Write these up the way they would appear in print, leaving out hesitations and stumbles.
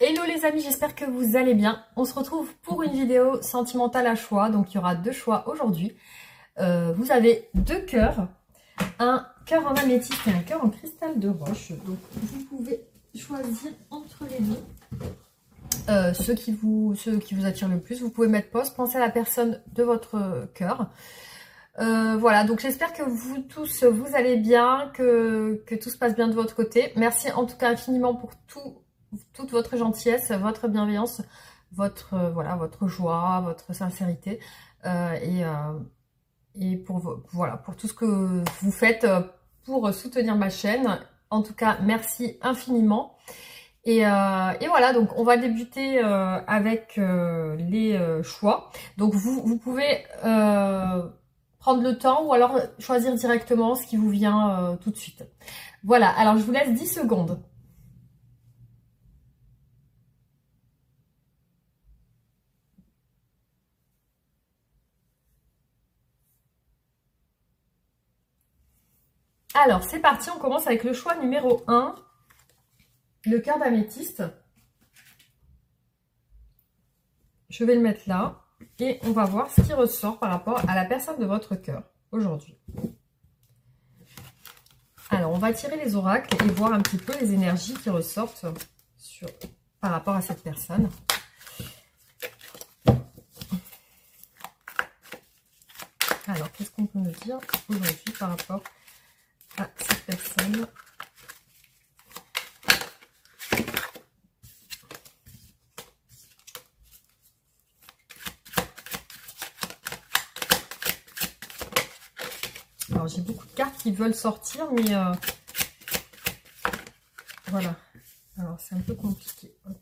Hello les amis, j'espère que vous allez bien. On se retrouve pour une vidéo sentimentale à choix. Donc il y aura deux choix aujourd'hui. Vous avez deux cœurs. Un cœur en améthyste et un cœur en cristal de roche. Donc vous pouvez choisir entre les deux. Ceux qui vous attirent le plus. Vous pouvez mettre pause, pensez à la personne de votre cœur. Voilà, donc j'espère que vous tous, vous allez bien, que tout se passe bien de votre côté. Merci en tout cas infiniment pour toute votre gentillesse, votre bienveillance, votre joie, votre sincérité et pour tout ce que vous faites pour soutenir ma chaîne. En tout cas, merci infiniment. Et voilà, donc on va débuter avec les choix. Donc vous pouvez prendre le temps ou alors choisir directement ce qui vous vient tout de suite. Voilà, alors je vous laisse 10 secondes. Alors, c'est parti, on commence avec le choix numéro 1, le cœur d'améthyste. Je vais le mettre là et on va voir ce qui ressort par rapport à la personne de votre cœur aujourd'hui. Alors, on va tirer les oracles et voir un petit peu les énergies qui ressortent par rapport à cette personne. Alors, qu'est-ce qu'on peut me dire aujourd'hui par rapport à cette personne? Alors, j'ai beaucoup de cartes qui veulent sortir, mais voilà. Alors, c'est un peu compliqué. Hop.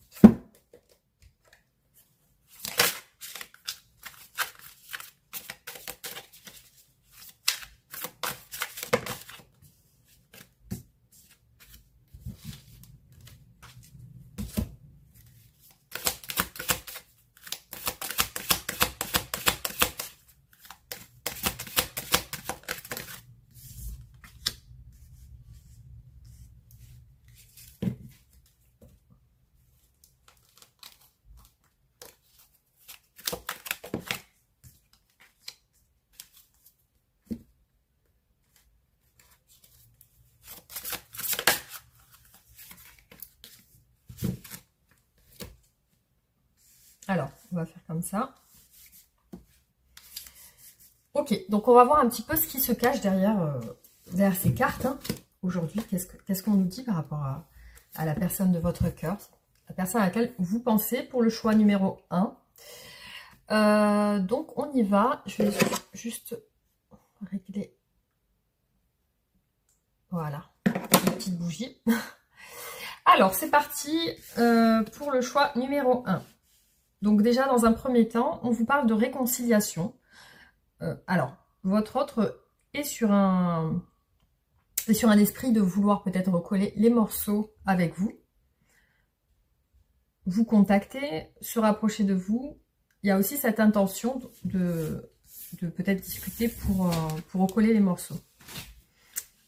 Alors, on va faire comme ça. Ok, donc on va voir un petit peu ce qui se cache derrière ces cartes. Hein. Aujourd'hui, qu'est-ce qu'on nous dit par rapport à la personne de votre cœur, la personne à laquelle vous pensez pour le choix numéro 1. Donc, on y va. Je vais juste régler. Voilà, une petite bougie. Alors, c'est parti pour le choix numéro 1. Donc déjà, dans un premier temps, on vous parle de réconciliation. Alors, votre autre est sur un esprit de vouloir peut-être recoller les morceaux avec vous. Vous contacter, se rapprocher de vous. Il y a aussi cette intention de peut-être discuter pour recoller les morceaux.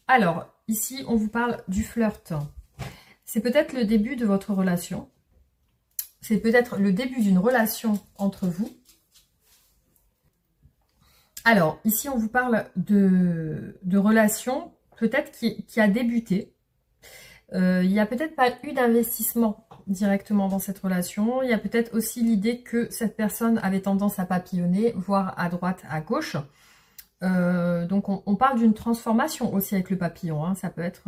Alors, ici, on vous parle du flirt. C'est peut-être le début de votre relation. C'est peut-être le début d'une relation entre vous. Alors, ici, on vous parle de relation peut-être qui a débuté. Il n'y a peut-être pas eu d'investissement directement dans cette relation. Il y a peut-être aussi l'idée que cette personne avait tendance à papillonner, voire à droite, à gauche. Donc, on parle d'une transformation aussi avec le papillon. Hein. Ça peut être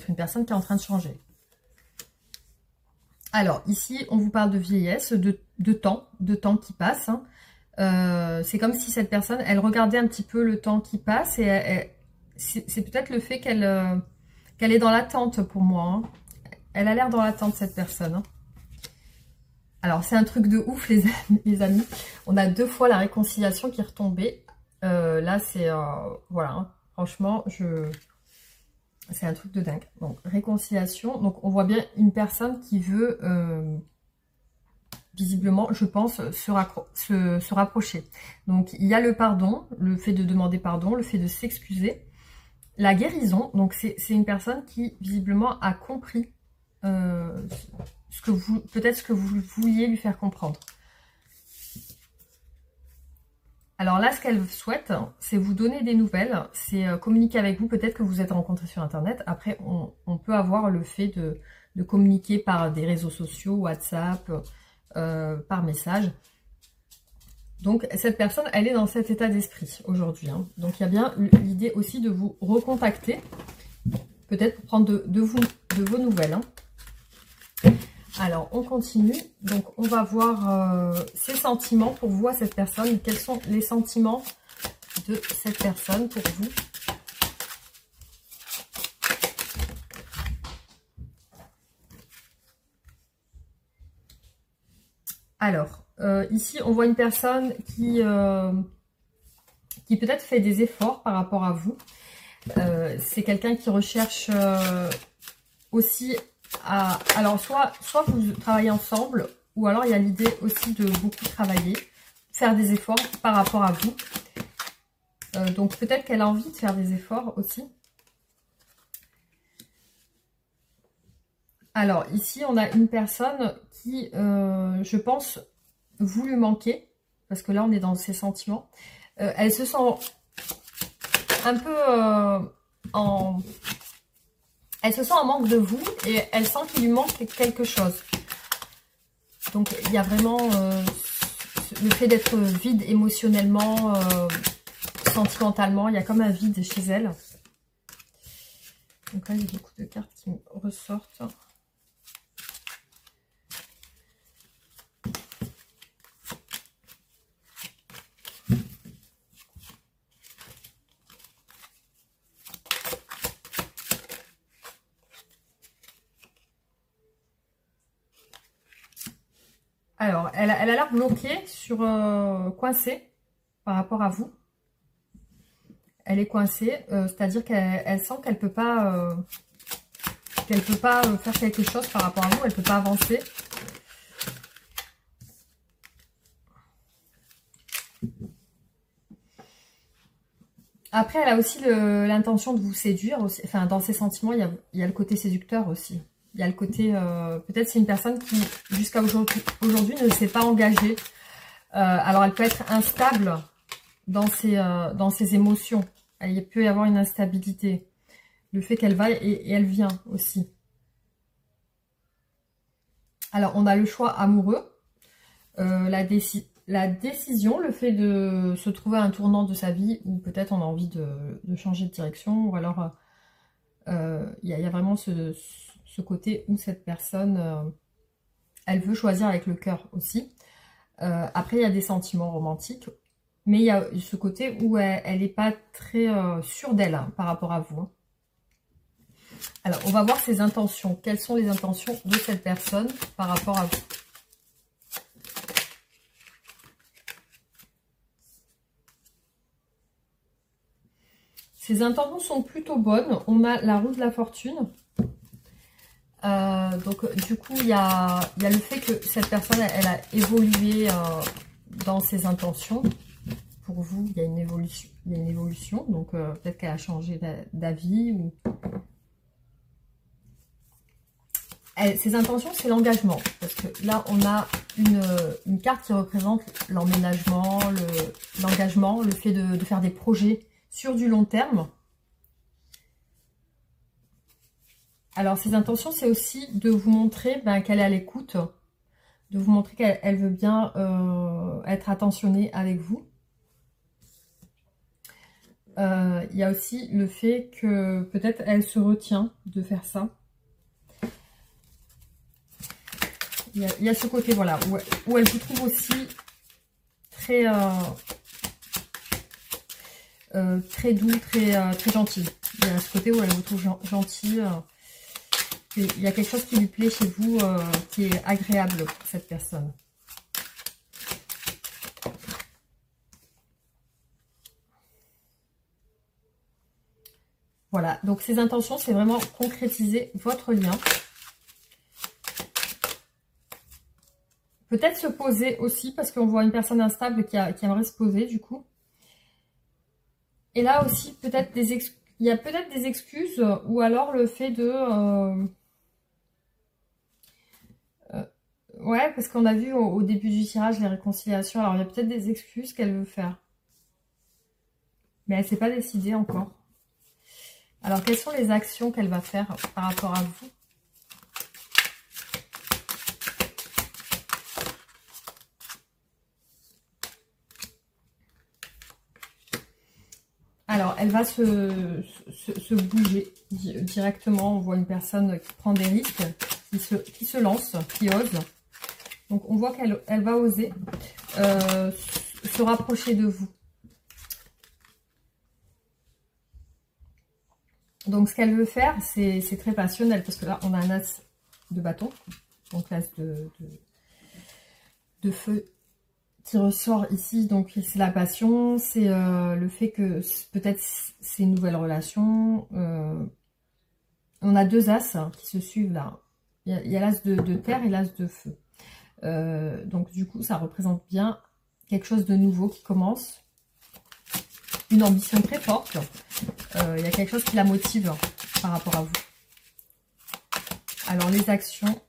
une personne qui est en train de changer. Alors, ici, on vous parle de vieillesse, de temps qui passe. Hein. C'est comme si cette personne, elle regardait un petit peu le temps qui passe et c'est peut-être le fait qu'elle est dans l'attente pour moi. Hein. Elle a l'air dans l'attente, cette personne. Hein. Alors, c'est un truc de ouf, les amis. On a 2 fois la réconciliation qui est retombée. Là, c'est... voilà, hein. Franchement, c'est un truc de dingue. Donc, réconciliation. Donc, on voit bien une personne qui veut, visiblement, je pense, se rapprocher. Donc, il y a le pardon, le fait de demander pardon, le fait de s'excuser. La guérison. Donc, c'est une personne qui, visiblement, a compris peut-être ce que vous vouliez lui faire comprendre. Alors là, ce qu'elle souhaite, c'est vous donner des nouvelles, c'est communiquer avec vous. Peut-être que vous êtes rencontrés sur Internet. Après, on peut avoir le fait de communiquer par des réseaux sociaux, WhatsApp, par message. Donc, cette personne, elle est dans cet état d'esprit aujourd'hui. Hein. Donc, il y a bien l'idée aussi de vous recontacter, peut-être pour prendre de vos nouvelles. Hein. Alors, on continue. Donc, on va voir ses sentiments pour vous à cette personne. Quels sont les sentiments de cette personne pour vous? Alors, ici, on voit une personne qui peut-être fait des efforts par rapport à vous. C'est quelqu'un qui recherche aussi alors, soit vous travaillez ensemble, ou alors il y a l'idée aussi de beaucoup travailler, faire des efforts par rapport à vous. Donc, peut-être qu'elle a envie de faire des efforts aussi. Alors, ici, on a une personne qui, je pense, vous lui manquez, parce que là, on est dans ses sentiments. Elle se sent un peu Elle se sent en manque de vous et elle sent qu'il lui manque quelque chose. Donc, il y a vraiment le fait d'être vide émotionnellement, sentimentalement. Il y a comme un vide chez elle. Donc là, il y a beaucoup de cartes qui me ressortent. Alors, elle a l'air bloquée sur coincée par rapport à vous. Elle est coincée, c'est-à-dire qu'elle sent qu'elle peut pas faire quelque chose par rapport à vous, elle peut pas avancer. Après, elle a aussi l'intention de vous séduire aussi. Enfin, dans ses sentiments, il y a le côté séducteur aussi. Il y a le côté, peut-être c'est une personne qui, jusqu'à aujourd'hui, ne s'est pas engagée. Alors, elle peut être instable dans ses émotions. Il peut y avoir une instabilité. Le fait qu'elle va et elle vient aussi. Alors, on a le choix amoureux. La décision, le fait de se trouver à un tournant de sa vie où peut-être on a envie de changer de direction. Ou alors, il y a vraiment ce côté où cette personne, elle veut choisir avec le cœur aussi. Après, il y a des sentiments romantiques. Mais il y a ce côté où elle n'est pas très sûre d'elle hein, par rapport à vous. Hein. Alors, on va voir ses intentions. Quelles sont les intentions de cette personne par rapport à vous? Ses intentions sont plutôt bonnes. On a la roue de la fortune. Donc, du coup, il y a le fait que cette personne, elle a évolué dans ses intentions. Pour vous, il y a une évolution. Donc, peut-être qu'elle a changé d'avis. Ou... ses intentions, c'est l'engagement. Parce que là, on a une carte qui représente l'emménagement, l'engagement, le fait de faire des projets sur du long terme. Alors, ses intentions, c'est aussi de vous montrer qu'elle est à l'écoute, de vous montrer qu'elle veut bien être attentionnée avec vous. Il y a aussi le fait que peut-être elle se retient de faire ça. Il y a ce côté, voilà, où elle vous trouve aussi très, très doux, très gentil. Il y a ce côté où elle vous trouve gentil. Il y a quelque chose qui lui plaît chez vous, qui est agréable pour cette personne. Voilà, donc ses intentions, c'est vraiment concrétiser votre lien. Peut-être se poser aussi, parce qu'on voit une personne instable qui aimerait se poser, du coup. Et là aussi, peut-être il y a peut-être des excuses, ou alors le fait de... Ouais, parce qu'on a vu au début du tirage les réconciliations. Alors, il y a peut-être des excuses qu'elle veut faire. Mais elle ne s'est pas décidée encore. Alors, quelles sont les actions qu'elle va faire par rapport à vous? Alors, elle va se bouger directement. On voit une personne qui prend des risques, qui se lance, qui ose. Donc, on voit qu'elle va oser se rapprocher de vous. Donc, ce qu'elle veut faire, c'est très passionnel, parce que là, on a un as de bâton, donc l'as de feu qui ressort ici. Donc, c'est la passion, c'est le fait que peut-être c'est une nouvelle relation. On a deux as qui se suivent là. Il y a l'as de terre et l'as de feu. Donc, du coup, ça représente bien quelque chose de nouveau qui commence. Une ambition très forte. Il y a quelque chose qui la motive par rapport à vous. Alors, les actions.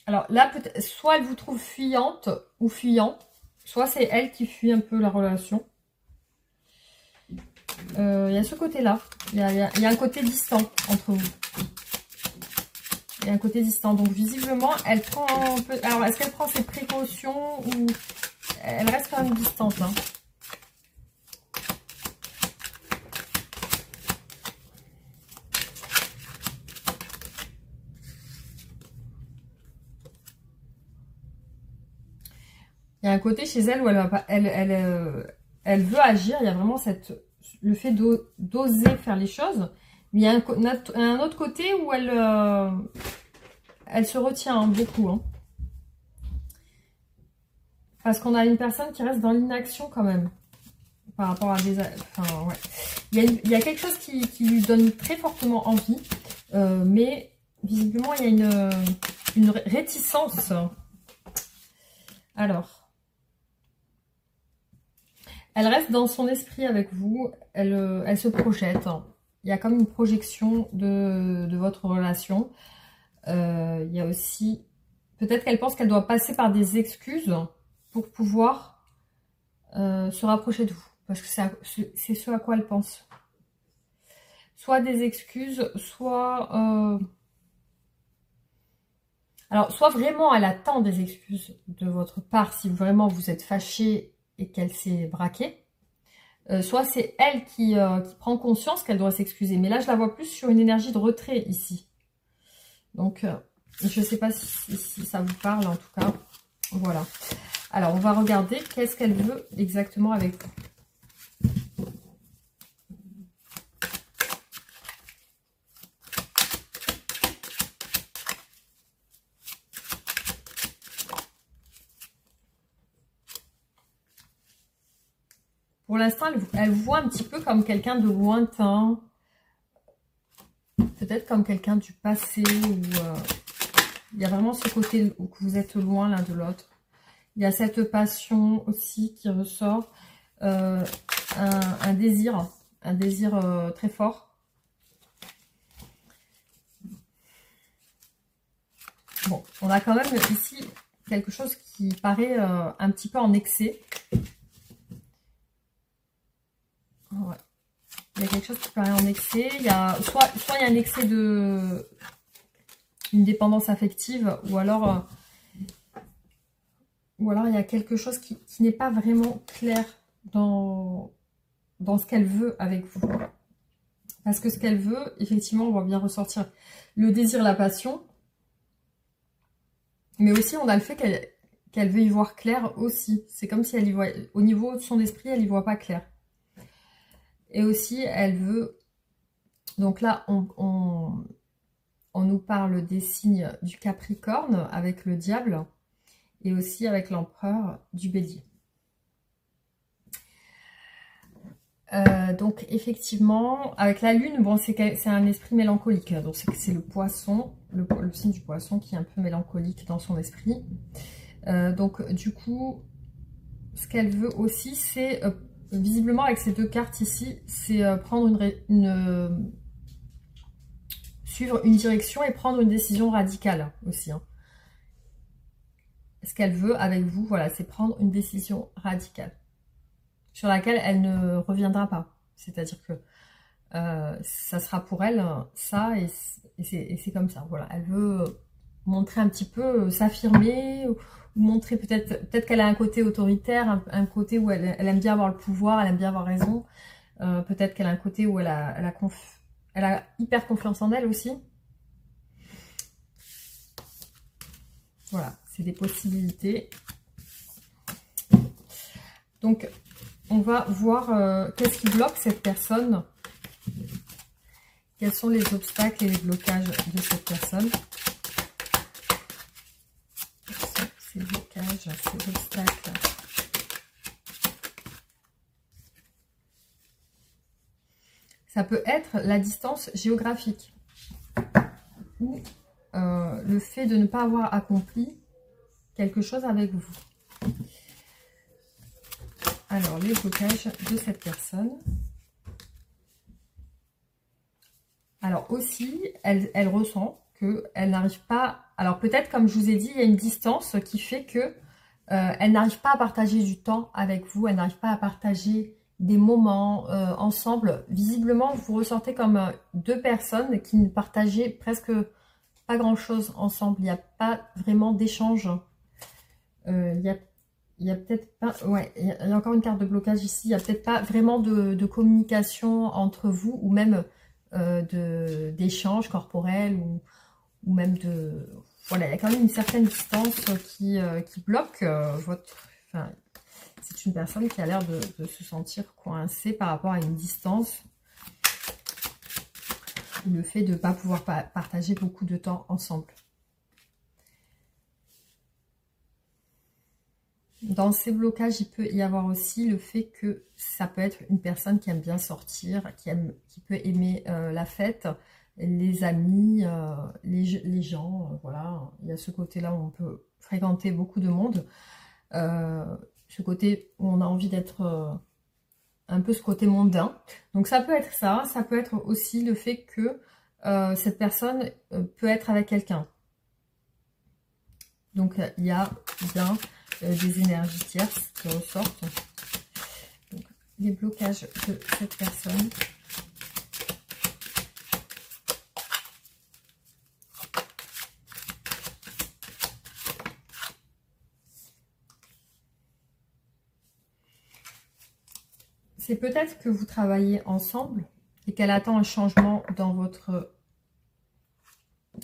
Alors là, soit elle vous trouve fuyante ou fuyant, soit c'est elle qui fuit un peu la relation. Il y a ce côté-là. Il y a un côté distant entre vous. Il y a un côté distant. Donc, visiblement, elle prend un peu... Alors, est-ce qu'elle prend ses précautions ou... Elle reste quand même distante, hein. Il y a un côté chez elle où elle va pas, elle veut agir. Il y a vraiment le fait d'oser faire les choses. Mais il y a un autre côté où elle se retient beaucoup. Hein. Parce qu'on a une personne qui reste dans l'inaction quand même. Par rapport à des... Enfin, ouais. Il y a quelque chose qui lui donne très fortement envie. Mais visiblement, il y a une réticence. Alors... Elle reste dans son esprit avec vous, elle se projette. Il y a comme une projection de votre relation. Il y a aussi, peut-être qu'elle pense qu'elle doit passer par des excuses pour pouvoir se rapprocher de vous. Parce que c'est ce à quoi elle pense. Soit des excuses, soit... Alors, soit vraiment elle attend des excuses de votre part si vraiment vous êtes fâché et qu'elle s'est braquée, soit c'est elle qui prend conscience qu'elle doit s'excuser. Mais là, je la vois plus sur une énergie de retrait ici. Donc, je ne sais pas si ça vous parle, en tout cas. Voilà. Alors, on va regarder qu'est-ce qu'elle veut exactement avec vous. Pour l'instant, elle vous voit un petit peu comme quelqu'un de lointain. Peut-être comme quelqu'un du passé. Où, il y a vraiment ce côté où vous êtes loin l'un de l'autre. Il y a cette passion aussi qui ressort. Un désir très fort. Bon, on a quand même ici quelque chose qui paraît un petit peu en excès. Ouais. Il y a quelque chose qui paraît en excès. Il y a, soit il y a un excès de... une dépendance affective, ou alors il y a quelque chose qui n'est pas vraiment clair dans ce qu'elle veut avec vous. Parce que ce qu'elle veut, effectivement, on va bien ressortir le désir, la passion. Mais aussi, on a le fait qu'elle veut y voir clair aussi. C'est comme si elle y voit, au niveau de son esprit, elle y voit pas clair. Et aussi, elle veut... Donc là, on nous parle des signes du Capricorne avec le diable et aussi avec l'empereur du Bélier. Donc effectivement, avec la lune, bon, c'est un esprit mélancolique. Donc c'est le poisson, le signe du poisson qui est un peu mélancolique dans son esprit. Donc du coup, ce qu'elle veut aussi, c'est visiblement avec ces deux cartes ici, c'est prendre suivre une direction et prendre une décision radicale aussi. Hein. Ce qu'elle veut avec vous, voilà, c'est prendre une décision radicale sur laquelle elle ne reviendra pas. C'est-à-dire que ça sera pour elle ça et c'est comme ça. Voilà, elle veut montrer un petit peu, s'affirmer, ou montrer peut-être qu'elle a un côté autoritaire, un côté où elle aime bien avoir le pouvoir, elle aime bien avoir raison. Peut-être qu'elle a un côté où elle a hyper confiance en elle aussi. Voilà, c'est des possibilités. Donc, on va voir qu'est-ce qui bloque cette personne. Quels sont les obstacles et les blocages de cette personne. Ces blocages, ces obstacles. Ça peut être la distance géographique ou le fait de ne pas avoir accompli quelque chose avec vous. Alors, les blocages de cette personne. Alors aussi, elle ressent qu'elle n'arrive pas... Alors peut-être, comme je vous ai dit, il y a une distance qui fait que elle n'arrive pas à partager du temps avec vous. Elle n'arrive pas à partager des moments ensemble. Visiblement, vous ressentez comme deux personnes qui ne partageaient presque pas grand-chose ensemble. Il n'y a pas vraiment d'échange. Il y a peut-être pas... Ouais, il y a encore une carte de blocage ici. Il n'y a peut-être pas vraiment de communication entre vous ou même d'échanges corporels ou même de... Voilà, il y a quand même une certaine distance qui bloque votre... Enfin, c'est une personne qui a l'air de se sentir coincée par rapport à une distance. Le fait de ne pas pouvoir partager beaucoup de temps ensemble. Dans ces blocages, il peut y avoir aussi le fait que ça peut être une personne qui aime bien sortir, qui peut aimer la fête, les amis, les gens, voilà. Il y a ce côté-là où on peut fréquenter beaucoup de monde. Ce côté où on a envie d'être un peu ce côté mondain. Donc ça peut être ça peut être aussi le fait que cette personne peut être avec quelqu'un. Donc il y a bien des énergies tierces qui ressortent. Donc, les blocages de cette personne. C'est peut-être que vous travaillez ensemble et qu'elle attend un changement dans votre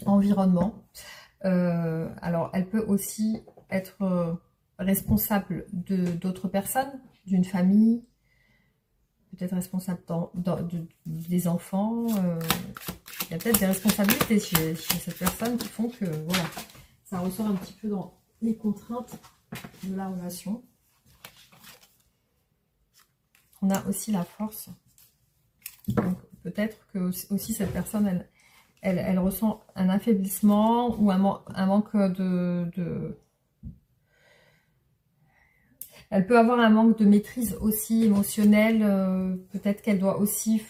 environnement. Alors, elle peut aussi être responsable d'autres personnes, d'une famille, peut-être responsable des enfants. Il y a peut-être des responsabilités chez cette personne qui font que, voilà, ça ressort un petit peu dans les contraintes de la relation. On a aussi la force. Donc, peut-être que aussi cette personne, elle ressent un affaiblissement ou un manque de... Elle peut avoir un manque de maîtrise aussi émotionnelle. Peut-être qu'elle doit aussi...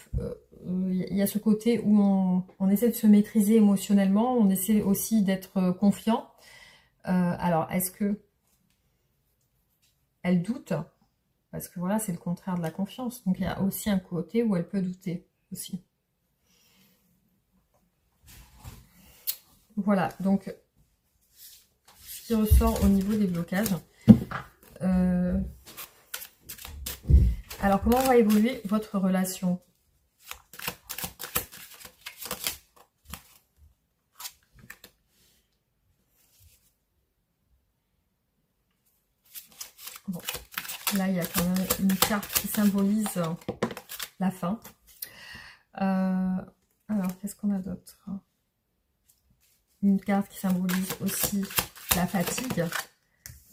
Il y a ce côté où on essaie de se maîtriser émotionnellement. On essaie aussi d'être confiant. Alors, est-ce que elle doute? Parce que voilà, c'est le contraire de la confiance. Donc, il y a aussi un côté où elle peut douter aussi. Voilà, donc, ce qui ressort au niveau des blocages. Alors, comment va évoluer votre relation? Bon, là, il y a quand même une carte qui symbolise la fin. Alors, qu'est-ce qu'on a d'autre? Une carte qui symbolise aussi la fatigue,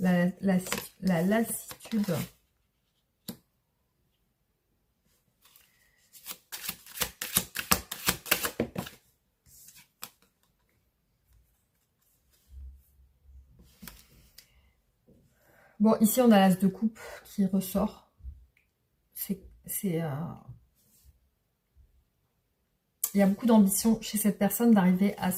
la lassitude. Bon, ici, on a l'as de coupe qui ressort. il y a beaucoup d'ambition chez cette personne d'arriver à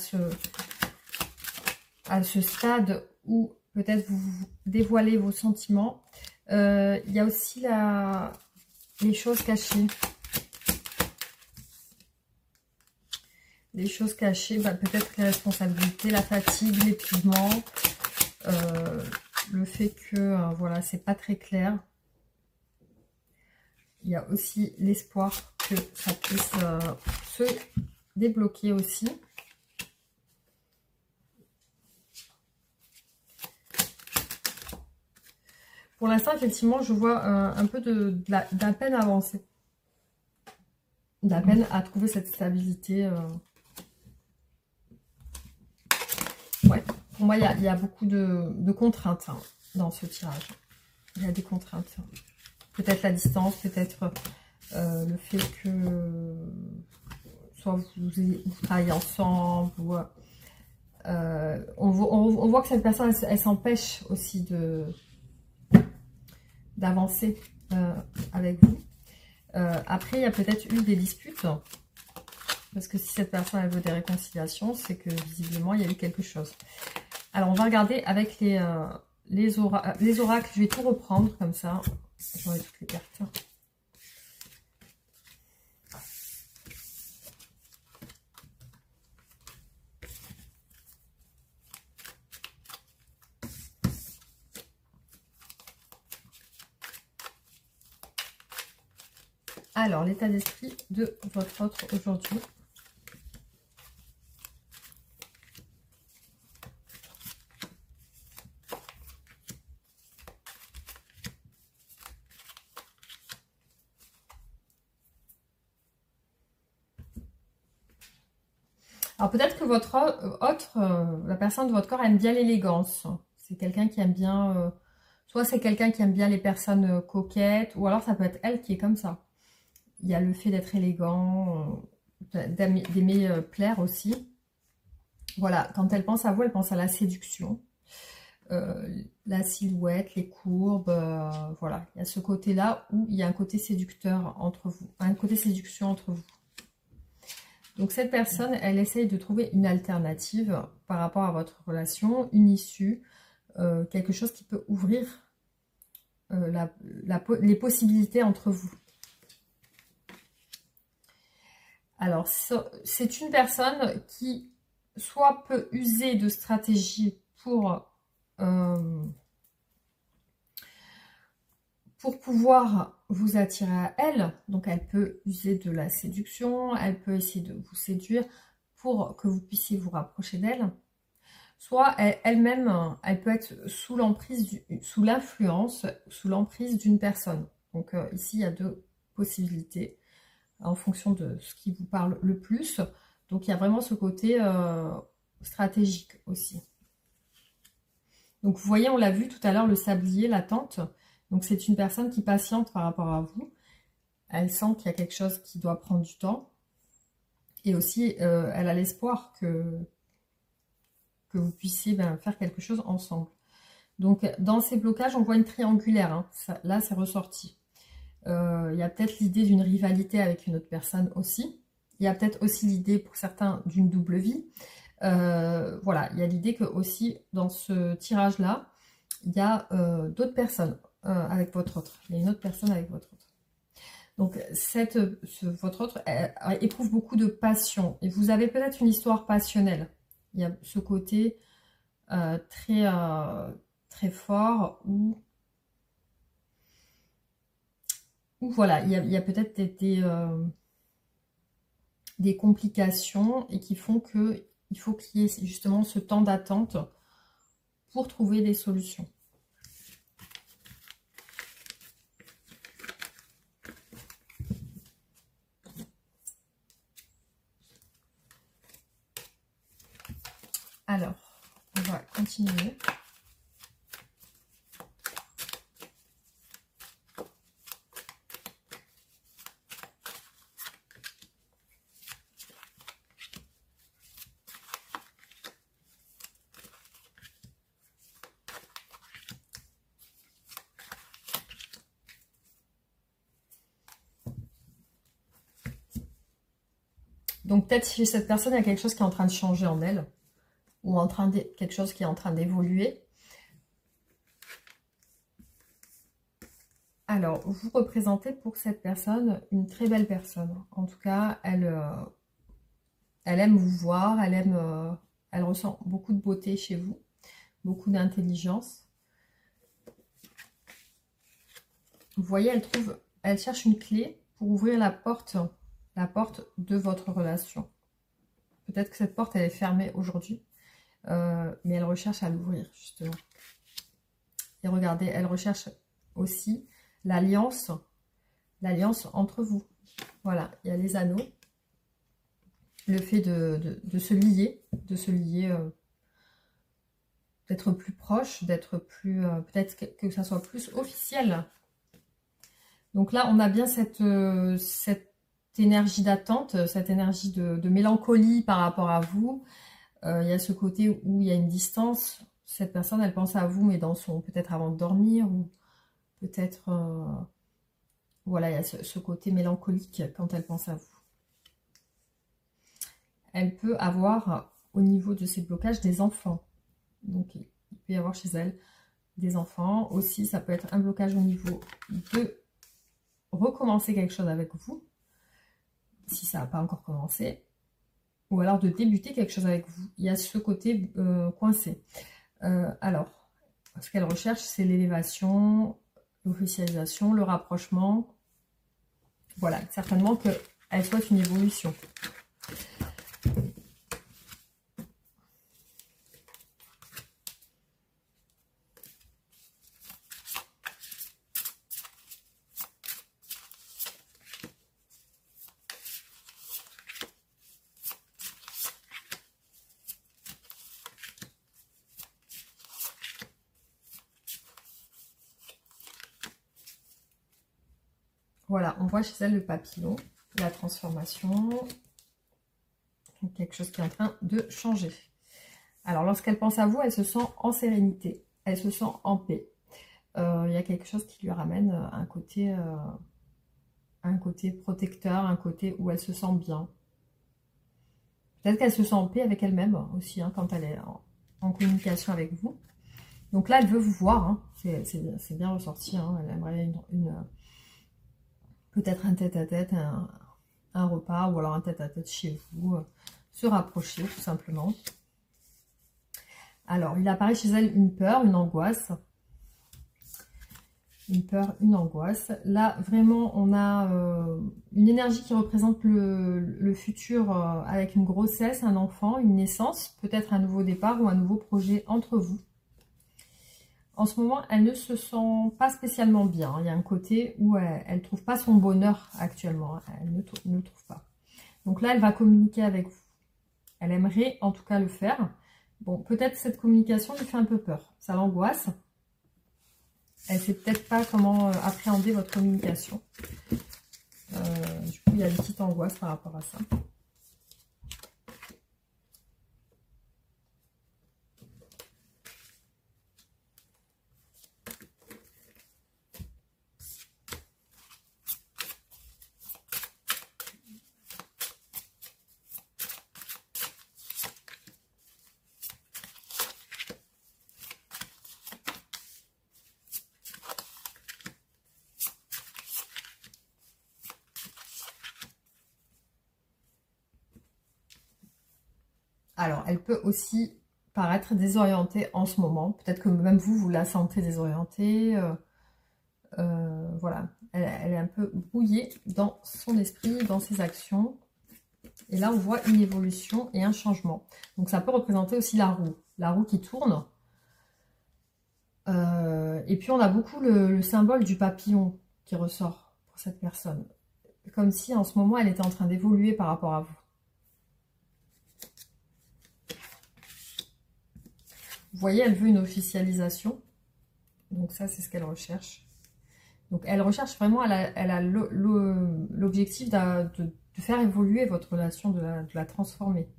ce stade où peut-être vous dévoilez vos sentiments. Il y a aussi les choses cachées. Les choses cachées, peut-être les responsabilités, la fatigue, l'épuisement, le fait que voilà, c'est pas très clair. Il y a aussi l'espoir que ça puisse se débloquer aussi. Pour l'instant, effectivement, je vois un peu de la peine à avancer. De la peine à trouver cette stabilité. Ouais, pour moi, il y a beaucoup de contraintes dans ce tirage. Il y a des contraintes. Peut-être la distance, peut-être le fait que soit vous travaillez ensemble. Ou, on voit que cette personne, elle s'empêche aussi d'avancer avec vous. Après, il y a peut-être eu des disputes. Parce que si cette personne elle veut des réconciliations, c'est que visiblement, il y a eu quelque chose. Alors, on va regarder avec les oracles. Je vais tout reprendre comme ça. J'aurai toutes les cartes. Alors, l'état d'esprit de votre autre aujourd'hui. Alors peut-être que votre la personne de votre corps aime bien l'élégance. C'est quelqu'un qui aime bien, soit c'est quelqu'un qui aime bien les personnes coquettes, ou alors ça peut être elle qui est comme ça. Il y a le fait d'être élégant, d'aimer plaire aussi. Voilà, quand elle pense à vous, elle pense à la séduction, la silhouette, les courbes, voilà. Il y a ce côté-là où il y a un côté séducteur entre vous, un côté séduction entre vous. Donc cette personne, elle essaye de trouver une alternative par rapport à votre relation, une issue, quelque chose qui peut ouvrir les possibilités entre vous. Alors, c'est une personne qui soit peut user de stratégies pour pouvoir vous attirer à elle. Donc, elle peut user de la séduction, elle peut essayer de vous séduire pour que vous puissiez vous rapprocher d'elle. Soit elle-même, elle peut être sous l'emprise, sous l'influence, sous l'emprise d'une personne. Donc, ici, il y a deux possibilités en fonction de ce qui vous parle le plus. Donc, il y a vraiment ce côté stratégique aussi. Donc, vous voyez, on l'a vu tout à l'heure, le sablier, l'attente. Donc, c'est une personne qui patiente par rapport à vous. Elle sent qu'il y a quelque chose qui doit prendre du temps. Et aussi, elle a l'espoir que vous puissiez faire quelque chose ensemble. Donc, dans ces blocages, on voit une triangulaire. Hein. Là, c'est ressorti. Il y a peut-être l'idée d'une rivalité avec une autre personne aussi. Il y a peut-être aussi l'idée, pour certains, d'une double vie. Voilà, il y a l'idée que aussi, dans ce tirage-là, il y a d'autres personnes avec votre autre. Il y a une autre personne avec votre autre. Donc, votre autre éprouve beaucoup de passion. Et vous avez peut-être une histoire passionnelle. Il y a ce côté très fort où voilà, il y a peut-être des complications et qui font qu'il faut qu'il y ait justement ce temps d'attente pour trouver des solutions. Alors, on va continuer. Donc peut-être chez cette personne, il y a quelque chose qui est en train de changer en elle, ou quelque chose qui est en train d'évoluer. Alors, vous représentez pour cette personne une très belle personne. En tout cas, elle aime vous voir, elle ressent beaucoup de beauté chez vous, beaucoup d'intelligence. Vous voyez, elle cherche une clé pour ouvrir la porte de votre relation. Peut-être que cette porte, elle est fermée aujourd'hui, mais elle recherche à l'ouvrir, justement. Et regardez, elle recherche aussi l'alliance entre vous. Voilà, il y a les anneaux. Le fait de se lier, d'être plus proche, d'être plus, peut-être que ça soit plus officiel. Donc là, on a bien cette énergie d'attente, cette énergie de mélancolie par rapport à vous. Il y a ce côté où il y a une distance. Cette personne, elle pense à vous, mais peut-être avant de dormir, ou peut-être, voilà, il y a ce côté mélancolique quand elle pense à vous. Elle peut avoir, au niveau de ces blocages, des enfants. Donc, il peut y avoir chez elle des enfants. Aussi, ça peut être un blocage au niveau de recommencer quelque chose avec vous, si ça n'a pas encore commencé. Ou alors de débuter quelque chose avec vous. Il y a ce côté coincé. Alors, ce qu'elle recherche, c'est l'élévation, l'officialisation, le rapprochement. Voilà, certainement qu'elle souhaite une évolution. Voilà, on voit chez elle le papillon, la transformation, quelque chose qui est en train de changer. Alors, lorsqu'elle pense à vous, elle se sent en sérénité, elle se sent en paix. Il y a quelque chose qui lui ramène un côté protecteur, un côté où elle se sent bien. Peut-être qu'elle se sent en paix avec elle-même aussi, hein, quand elle est en communication avec vous. Donc là, elle veut vous voir, hein, c'est bien ressorti, hein, elle aimerait peut-être un tête-à-tête, un repas, ou alors un tête-à-tête chez vous, se rapprocher tout simplement. Alors, il apparaît chez elle une peur, une angoisse. Une peur, une angoisse. Là, vraiment, on a une énergie qui représente le futur avec une grossesse, un enfant, une naissance, peut-être un nouveau départ ou un nouveau projet entre vous. En ce moment, elle ne se sent pas spécialement bien. Il y a un côté où elle ne trouve pas son bonheur actuellement. Elle ne le trouve pas. Donc là, elle va communiquer avec vous. Elle aimerait en tout cas le faire. Bon, peut-être cette communication lui fait un peu peur. Ça l'angoisse. Elle ne sait peut-être pas comment appréhender votre communication. Du coup, il y a une petite angoisse par rapport à ça. Alors, elle peut aussi paraître désorientée en ce moment. Peut-être que même vous la sentez désorientée. Voilà, elle est un peu brouillée dans son esprit, dans ses actions. Et là, on voit une évolution et un changement. Donc, ça peut représenter aussi la roue qui tourne. Et puis, on a beaucoup le symbole du papillon qui ressort pour cette personne. Comme si, en ce moment, elle était en train d'évoluer par rapport à vous. Vous voyez, elle veut une officialisation. Donc ça, c'est ce qu'elle recherche. Donc elle recherche vraiment, elle a l'objectif de faire évoluer votre relation, de la transformer.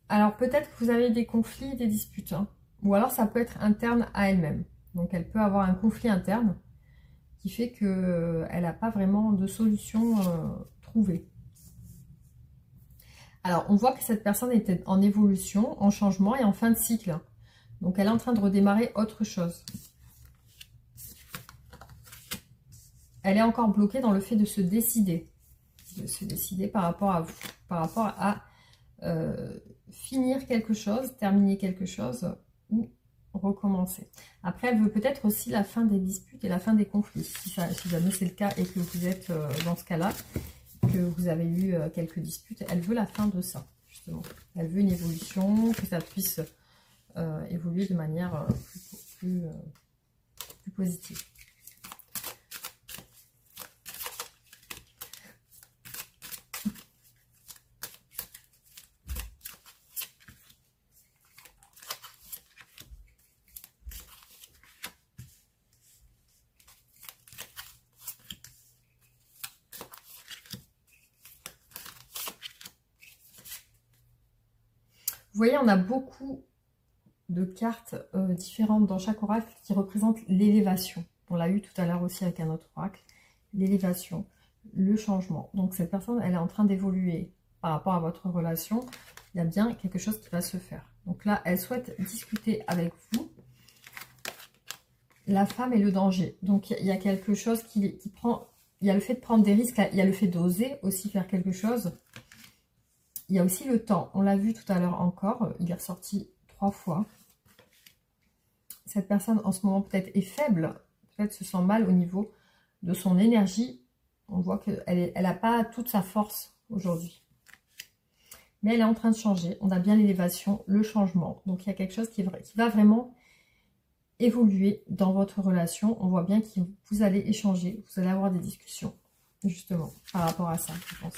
Alors peut-être que vous avez des conflits, des disputes. Hein, ou alors ça peut être interne à elle-même. Donc elle peut avoir un conflit interne qui fait qu'elle n'a pas vraiment de solution trouver. Alors, on voit que cette personne était en évolution, en changement et en fin de cycle. Donc, elle est en train de redémarrer autre chose. Elle est encore bloquée dans le fait de se décider. De se décider par rapport à vous. Par rapport à finir quelque chose, terminer quelque chose ou recommencer. Après, elle veut peut-être aussi la fin des disputes et la fin des conflits. Si jamais c'est le cas et que vous êtes dans ce cas-là, que vous avez eu quelques disputes, elle veut la fin de ça, justement. Elle veut une évolution, que ça puisse évoluer de manière plus positive. Vous voyez, on a beaucoup de cartes différentes dans chaque oracle qui représentent l'élévation. On l'a eu tout à l'heure aussi avec un autre oracle. L'élévation, le changement. Donc cette personne, elle est en train d'évoluer par rapport à votre relation. Il y a bien quelque chose qui va se faire. Donc là, elle souhaite discuter avec vous. La femme et le danger. Donc il y a quelque chose qui prend... Il y a le fait de prendre des risques, il y a le fait d'oser aussi faire quelque chose. Il y a aussi le temps. On l'a vu tout à l'heure encore. Il est ressorti 3 fois. Cette personne, en ce moment, peut-être est faible. Peut-être se sent mal au niveau de son énergie. On voit qu'elle n'a pas toute sa force aujourd'hui. Mais elle est en train de changer. On a bien l'élévation, le changement. Donc, il y a quelque chose qui va vraiment évoluer dans votre relation. On voit bien que vous allez échanger. Vous allez avoir des discussions, justement, par rapport à ça, je pense.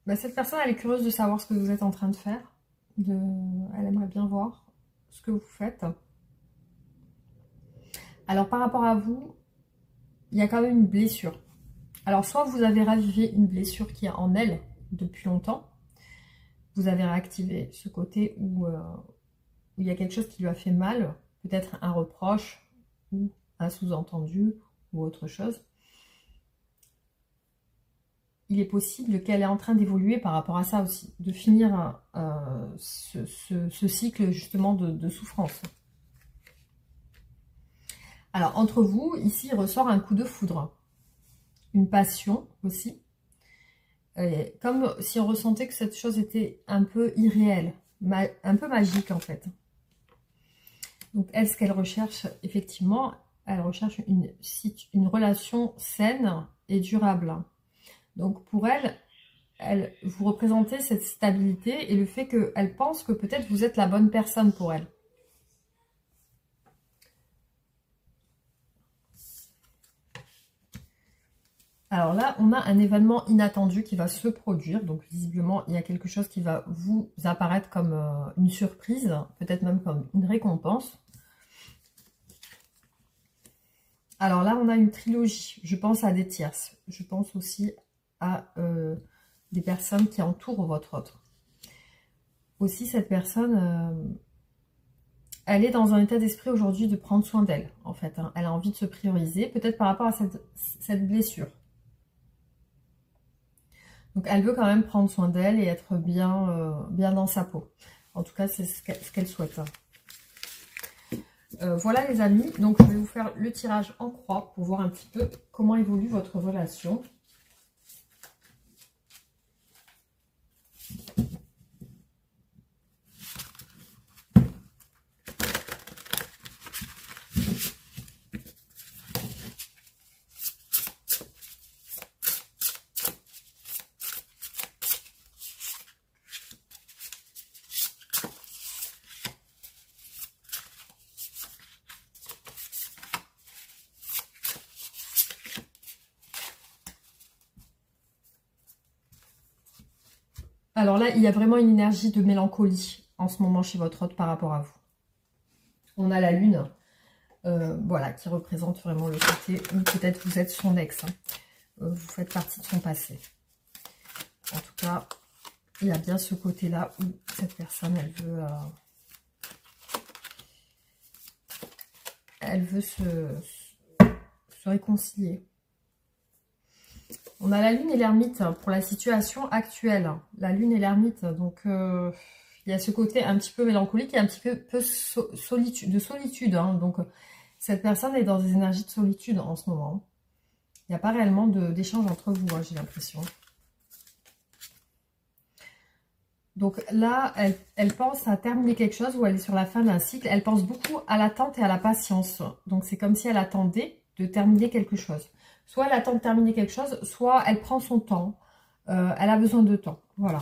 Bah, cette personne, elle est curieuse de savoir ce que vous êtes en train de faire. Elle aimerait bien voir ce que vous faites. Alors, par rapport à vous, il y a quand même une blessure. Alors, soit vous avez ravivé une blessure qui est en elle depuis longtemps. Vous avez réactivé ce côté où il y a quelque chose qui lui a fait mal. Peut-être un reproche ou un sous-entendu ou autre chose. Il est possible qu'elle est en train d'évoluer par rapport à ça aussi, de finir ce cycle justement de souffrance. Alors, entre vous, ici, il ressort un coup de foudre, une passion aussi, comme si on ressentait que cette chose était un peu irréelle, un peu magique en fait. Donc, elle, ce qu'elle recherche, effectivement, elle recherche une relation saine et durable. Donc pour elle, vous représentez cette stabilité et le fait qu'elle pense que peut-être vous êtes la bonne personne pour elle. Alors là, on a un événement inattendu qui va se produire. Donc visiblement, il y a quelque chose qui va vous apparaître comme une surprise, peut-être même comme une récompense. Alors là, on a une trilogie. Je pense à des tierces. Je pense aussi à des personnes qui entourent votre autre. Aussi, cette personne, elle est dans un état d'esprit aujourd'hui de prendre soin d'elle, en fait. Hein. Elle a envie de se prioriser, peut-être par rapport à cette blessure. Donc, elle veut quand même prendre soin d'elle et être bien, bien dans sa peau. En tout cas, c'est ce qu'elle souhaite. Voilà, les amis. Donc, je vais vous faire le tirage en croix pour voir un petit peu comment évolue votre relation. Alors là, il y a vraiment une énergie de mélancolie en ce moment chez votre hôte par rapport à vous. On a la lune, voilà, qui représente vraiment le côté où peut-être vous êtes son ex. Hein. Vous faites partie de son passé. En tout cas, il y a bien ce côté-là où cette personne, elle veut se réconcilier. On a la lune et l'ermite pour la situation actuelle. La lune et l'ermite, donc il y a ce côté un petit peu mélancolique et un petit peu de solitude. Hein. Donc cette personne est dans des énergies de solitude en ce moment. Il n'y a pas réellement d'échange entre vous, hein, j'ai l'impression. Donc là, elle pense à terminer quelque chose ou elle est sur la fin d'un cycle. Elle pense beaucoup à l'attente et à la patience. Donc c'est comme si elle attendait de terminer quelque chose. Soit elle attend de terminer quelque chose, soit elle prend son temps. Elle a besoin de temps. Voilà.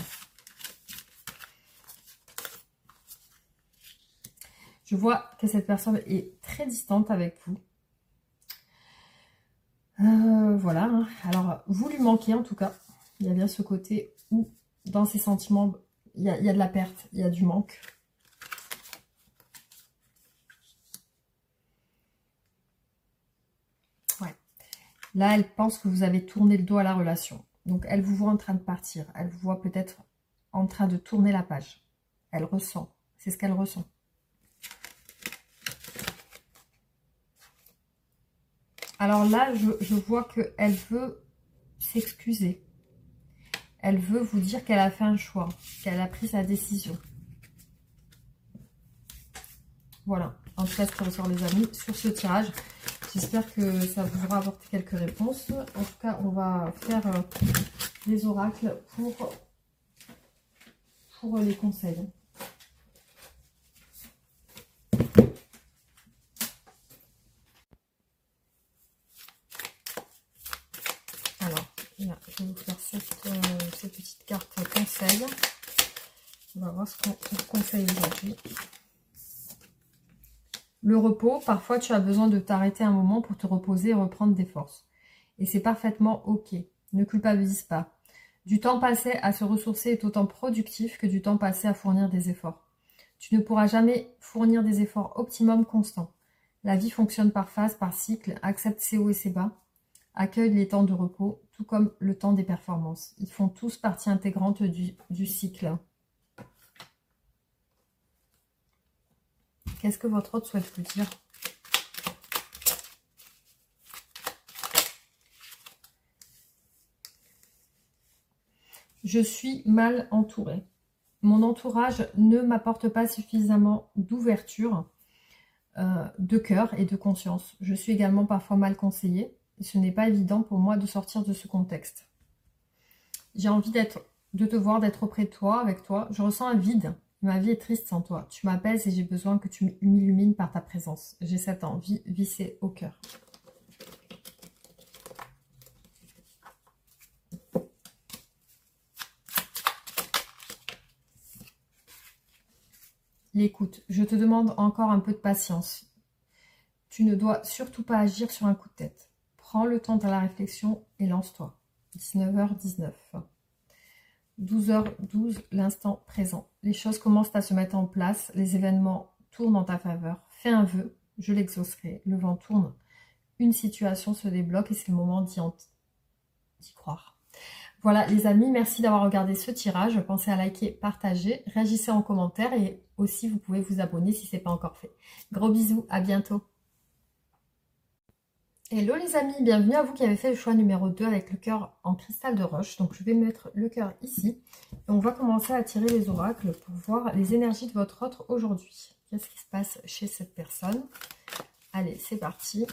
Je vois que cette personne est très distante avec vous. Voilà. Hein. Alors, vous lui manquez en tout cas. Il y a bien ce côté où, dans ses sentiments, il y a de la perte, il y a du manque. Ouais. Là, elle pense que vous avez tourné le dos à la relation. Donc, elle vous voit en train de partir. Elle vous voit peut-être en train de tourner la page. Elle ressent. C'est ce qu'elle ressent. Alors là, je vois qu'elle veut s'excuser. Elle veut vous dire qu'elle a fait un choix, qu'elle a pris sa décision. Voilà. En tout cas, ce qui ressort les amis sur ce tirage. J'espère que ça vous aura apporté quelques réponses. En tout cas, on va faire les oracles pour les conseils. Alors, là, je vais vous faire cette petite carte conseil. On va voir ce qu'on vous conseille aujourd'hui. Le repos, parfois tu as besoin de t'arrêter un moment pour te reposer et reprendre des forces. Et c'est parfaitement ok. Ne culpabilise pas. Du temps passé à se ressourcer est autant productif que du temps passé à fournir des efforts. Tu ne pourras jamais fournir des efforts optimum constants. La vie fonctionne par phase, par cycle, accepte ses hauts et ses bas, accueille les temps de repos, tout comme le temps des performances. Ils font tous partie intégrante du cycle. Qu'est-ce que votre hôte souhaite vous dire? Je suis mal entourée. Mon entourage ne m'apporte pas suffisamment d'ouverture, de cœur et de conscience. Je suis également parfois mal conseillée. Et ce n'est pas évident pour moi de sortir de ce contexte. J'ai envie de te voir, d'être auprès de toi, avec toi. Je ressens un vide. Ma vie est triste sans toi. Tu m'apaises et j'ai besoin que tu m'illumines par ta présence. J'ai cette envie vissée au cœur. L'écoute. Je te demande encore un peu de patience. Tu ne dois surtout pas agir sur un coup de tête. Prends le temps de la réflexion et lance-toi. 19h19. 12h12, l'instant présent. Les choses commencent à se mettre en place. Les événements tournent en ta faveur. Fais un vœu, je l'exaucerai. Le vent tourne. Une situation se débloque et c'est le moment d'y croire. Voilà les amis, merci d'avoir regardé ce tirage. Pensez à liker, partager, réagissez en commentaire et aussi vous pouvez vous abonner si ce n'est pas encore fait. Gros bisous, à bientôt. Hello les amis, bienvenue à vous qui avez fait le choix numéro 2 avec le cœur en cristal de roche. Donc je vais mettre le cœur ici et on va commencer à tirer les oracles pour voir les énergies de votre autre aujourd'hui. Qu'est-ce qui se passe chez cette personne? Allez, c'est parti.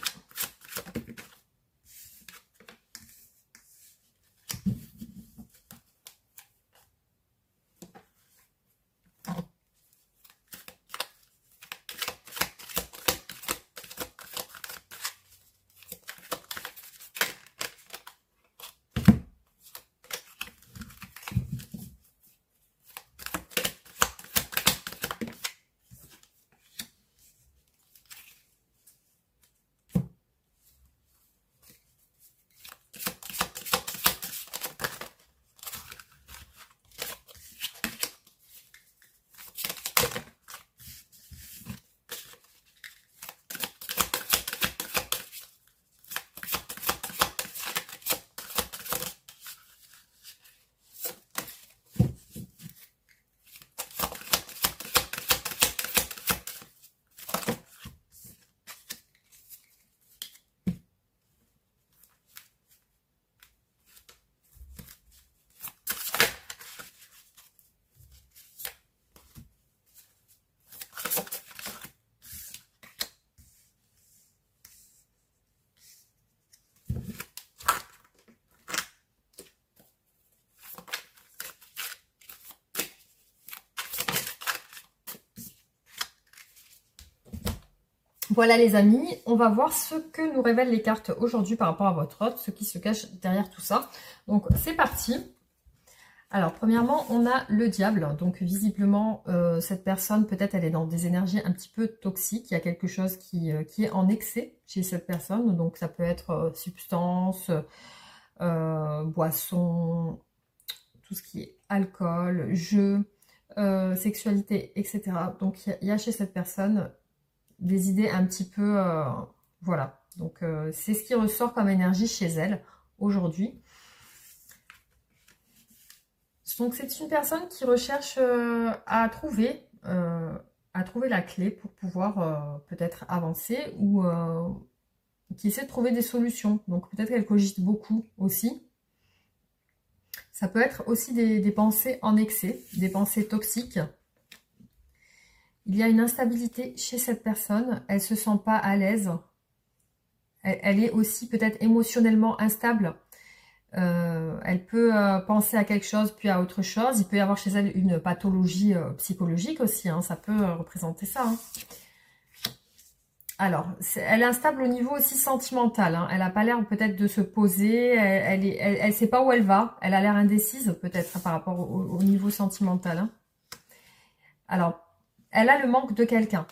Voilà les amis, on va voir ce que nous révèlent les cartes aujourd'hui par rapport à votre hôte, ce qui se cache derrière tout ça. Donc c'est parti. Alors premièrement, on a le diable. Donc visiblement, cette personne, peut-être elle est dans des énergies un petit peu toxiques. Il y a quelque chose qui est en excès chez cette personne. Donc ça peut être substance, boisson, tout ce qui est alcool, jeu, sexualité, etc. Donc il y a chez cette personne des idées un petit peu... voilà. Donc c'est ce qui ressort comme énergie chez elle aujourd'hui. Donc c'est une personne qui recherche à trouver la clé pour pouvoir peut-être avancer ou qui essaie de trouver des solutions. Donc peut-être qu'elle cogite beaucoup aussi. Ça peut être aussi des pensées en excès, des pensées toxiques. Il y a une instabilité chez cette personne. Elle ne se sent pas à l'aise. Elle est aussi peut-être émotionnellement instable. Elle peut penser à quelque chose puis à autre chose. Il peut y avoir chez elle une pathologie psychologique aussi. Hein. Ça peut représenter ça. Hein. Alors, elle est instable au niveau aussi sentimental. Hein. Elle n'a pas l'air peut-être de se poser. Elle sait pas où elle va. Elle a l'air indécise peut-être par rapport au niveau sentimental. Hein. Alors, elle a le manque de quelqu'un.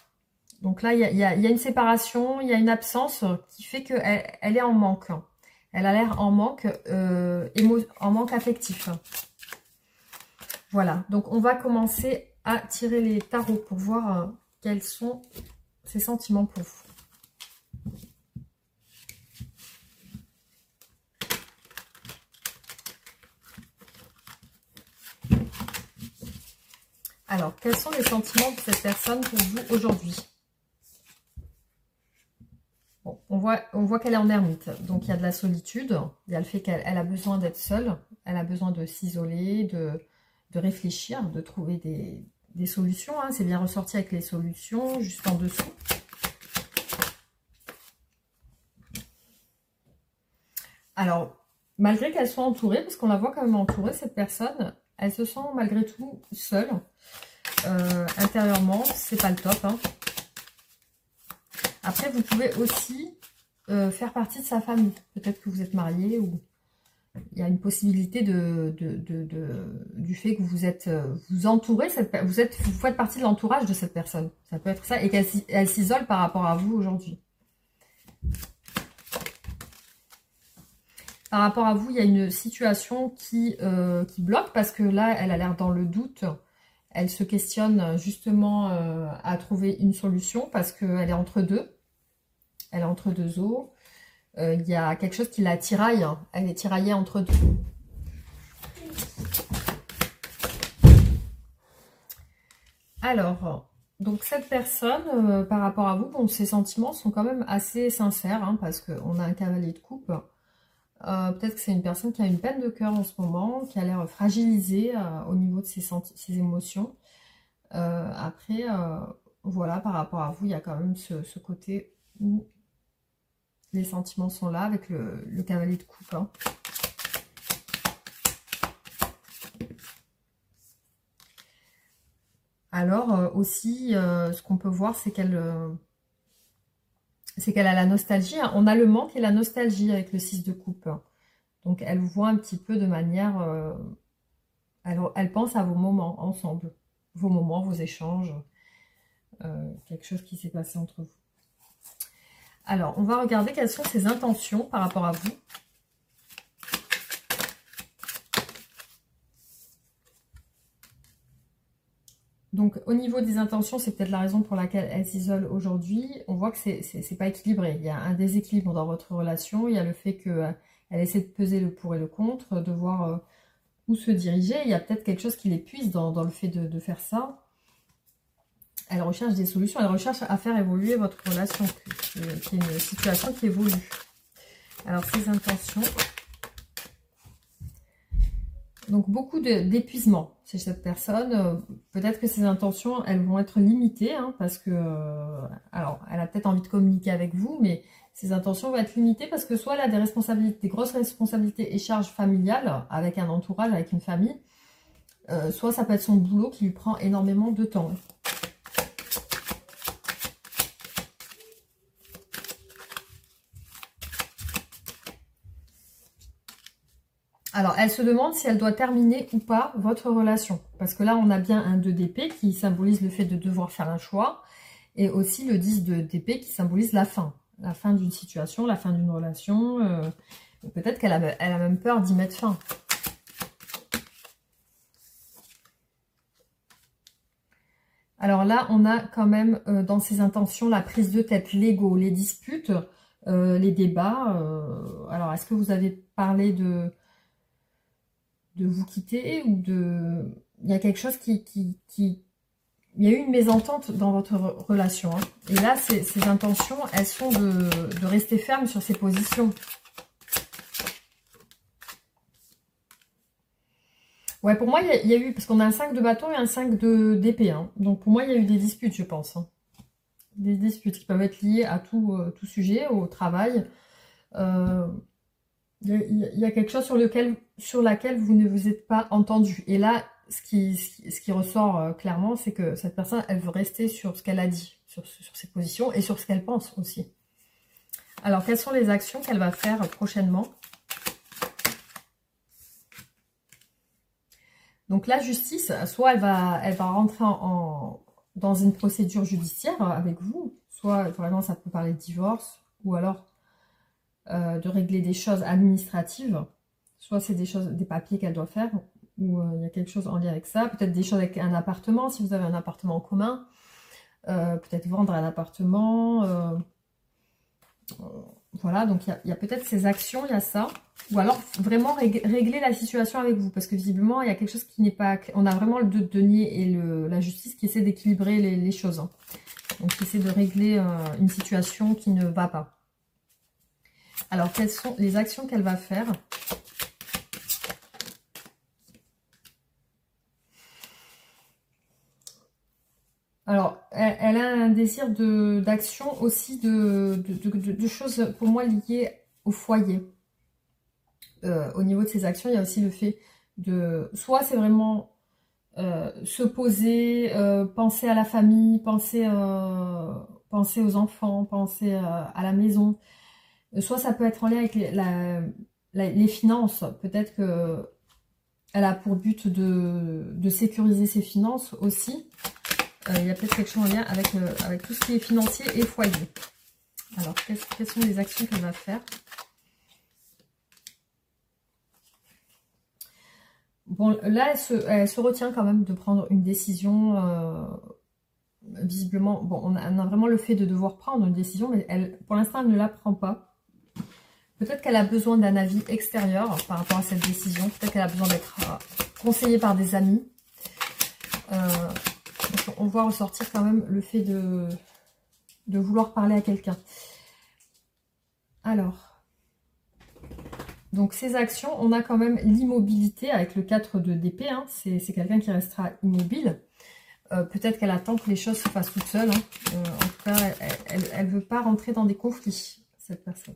Donc là, il y a une séparation, il y a une absence qui fait qu'elle est en manque. Elle a l'air en manque affectif. Voilà, donc on va commencer à tirer les tarots pour voir quels sont ses sentiments pour vous. Alors, quels sont les sentiments de cette personne pour vous aujourd'hui? Bon, on voit qu'elle est en ermite, donc il y a de la solitude, il y a le fait qu'elle a besoin d'être seule, elle a besoin de s'isoler, de réfléchir, de trouver des solutions. Hein. C'est bien ressorti avec les solutions, juste en dessous. Alors, malgré qu'elle soit entourée, parce qu'on la voit quand même entourée, cette personne, elle se sent malgré tout seule. Intérieurement, c'est pas le top. Hein. Après, vous pouvez aussi faire partie de sa famille. Peut-être que vous êtes marié ou il y a une possibilité du fait que vous entourez, vous faites partie de l'entourage de cette personne. Ça peut être ça et qu'elle s'isole par rapport à vous aujourd'hui. Par rapport à vous, il y a une situation qui bloque parce que là, elle a l'air dans le doute. Elle se questionne justement à trouver une solution parce qu'elle est entre deux. Elle est entre deux eaux. Il y a quelque chose qui la tiraille. Hein. Elle est tiraillée entre deux. Alors, donc cette personne, par rapport à vous, bon, ses sentiments sont quand même assez sincères hein, parce qu'on a un cavalier de coupe. Peut-être que c'est une personne qui a une peine de cœur en ce moment, qui a l'air fragilisée au niveau de ses émotions. Après, voilà, par rapport à vous, il y a quand même ce côté où les sentiments sont là avec le cavalier de coupe. Hein. Alors, aussi, ce qu'on peut voir, c'est qu'elle a la nostalgie. Hein. On a le manque et la nostalgie avec le 6 de coupe. Donc, elle vous voit un petit peu de manière... elle pense à vos moments ensemble. Vos moments, vos échanges. Quelque chose qui s'est passé entre vous. Alors, on va regarder quelles sont ses intentions par rapport à vous. Donc, au niveau des intentions, c'est peut-être la raison pour laquelle elle s'isole aujourd'hui. On voit que c'est pas équilibré. Il y a un déséquilibre dans votre relation. Il y a le fait qu'elle essaie de peser le pour et le contre, de voir où se diriger. Il y a peut-être quelque chose qui l'épuise dans le fait de faire ça. Elle recherche des solutions. Elle recherche à faire évoluer votre relation, qui est une situation qui évolue. Alors, ses intentions... Donc, beaucoup d'épuisement chez cette personne. Peut-être que ses intentions, elles vont être limitées, hein, parce que... alors, elle a peut-être envie de communiquer avec vous, mais ses intentions vont être limitées parce que soit elle a des responsabilités, des grosses responsabilités et charges familiales, avec un entourage, avec une famille, soit ça peut être son boulot qui lui prend énormément de temps. Alors, elle se demande si elle doit terminer ou pas votre relation. Parce que là, on a bien un 2 d'épée qui symbolise le fait de devoir faire un choix. Et aussi le 10 d'épée qui symbolise la fin. La fin d'une situation, la fin d'une relation. Peut-être qu'elle a même peur d'y mettre fin. Alors là, on a quand même dans ses intentions la prise de tête, l'ego, les disputes, les débats. Alors, est-ce que vous avez parlé de vous quitter ou de... Il y a quelque chose qui... Il y a eu une mésentente dans votre relation. Hein. Et là, ces intentions, elles sont de rester ferme sur ses positions. Ouais, pour moi, il y a eu... Parce qu'on a un 5 de bâton et un 5 d'épée. Hein. Donc, pour moi, il y a eu des disputes, je pense. Hein. Des disputes qui peuvent être liées à tout sujet, au travail. Il y a quelque chose sur laquelle vous ne vous êtes pas entendu. Et là, ce qui ressort clairement, c'est que cette personne, elle veut rester sur ce qu'elle a dit, sur ses positions et sur ce qu'elle pense aussi. Alors, quelles sont les actions qu'elle va faire prochainement? Donc, la justice, soit elle va rentrer dans une procédure judiciaire avec vous, soit vraiment ça peut parler de divorce, ou alors de régler des choses administratives, soit c'est des papiers qu'elle doit faire, ou il y a quelque chose en lien avec ça, peut-être des choses avec un appartement, si vous avez un appartement en commun, peut-être vendre un appartement, voilà, donc il y a peut-être ces actions, il y a ça, ou alors vraiment régler la situation avec vous, parce que visiblement il y a quelque chose qui n'est pas, on a vraiment le 2 de denier et la justice qui essaie d'équilibrer les choses, hein. Donc qui essaie de régler une situation qui ne va pas. Alors, quelles sont les actions qu'elle va faire? Alors, elle a un désir d'action aussi, de choses, pour moi, liées au foyer. Au niveau de ses actions, il y a aussi le fait de... Soit c'est vraiment se poser, penser à la famille, penser aux enfants, penser à la maison. Soit ça peut être en lien avec les finances. Peut-être que elle a pour but de sécuriser ses finances aussi. Il y a peut-être quelque chose en lien avec tout ce qui est financier et foyer. Alors, quelles sont les actions qu'elle va faire? Bon, là, elle se retient quand même de prendre une décision. Visiblement, bon, on a vraiment le fait de devoir prendre une décision, mais pour l'instant, elle ne la prend pas. Peut-être qu'elle a besoin d'un avis extérieur par rapport à cette décision. Peut-être qu'elle a besoin d'être conseillée par des amis. On voit ressortir quand même le fait de vouloir parler à quelqu'un. Alors, donc ces actions, on a quand même l'immobilité avec le 4 d'épée. Hein. C'est quelqu'un qui restera immobile. Peut-être qu'elle attend que les choses se fassent toutes seules. Hein. En tout cas, elle ne veut pas rentrer dans des conflits, cette personne.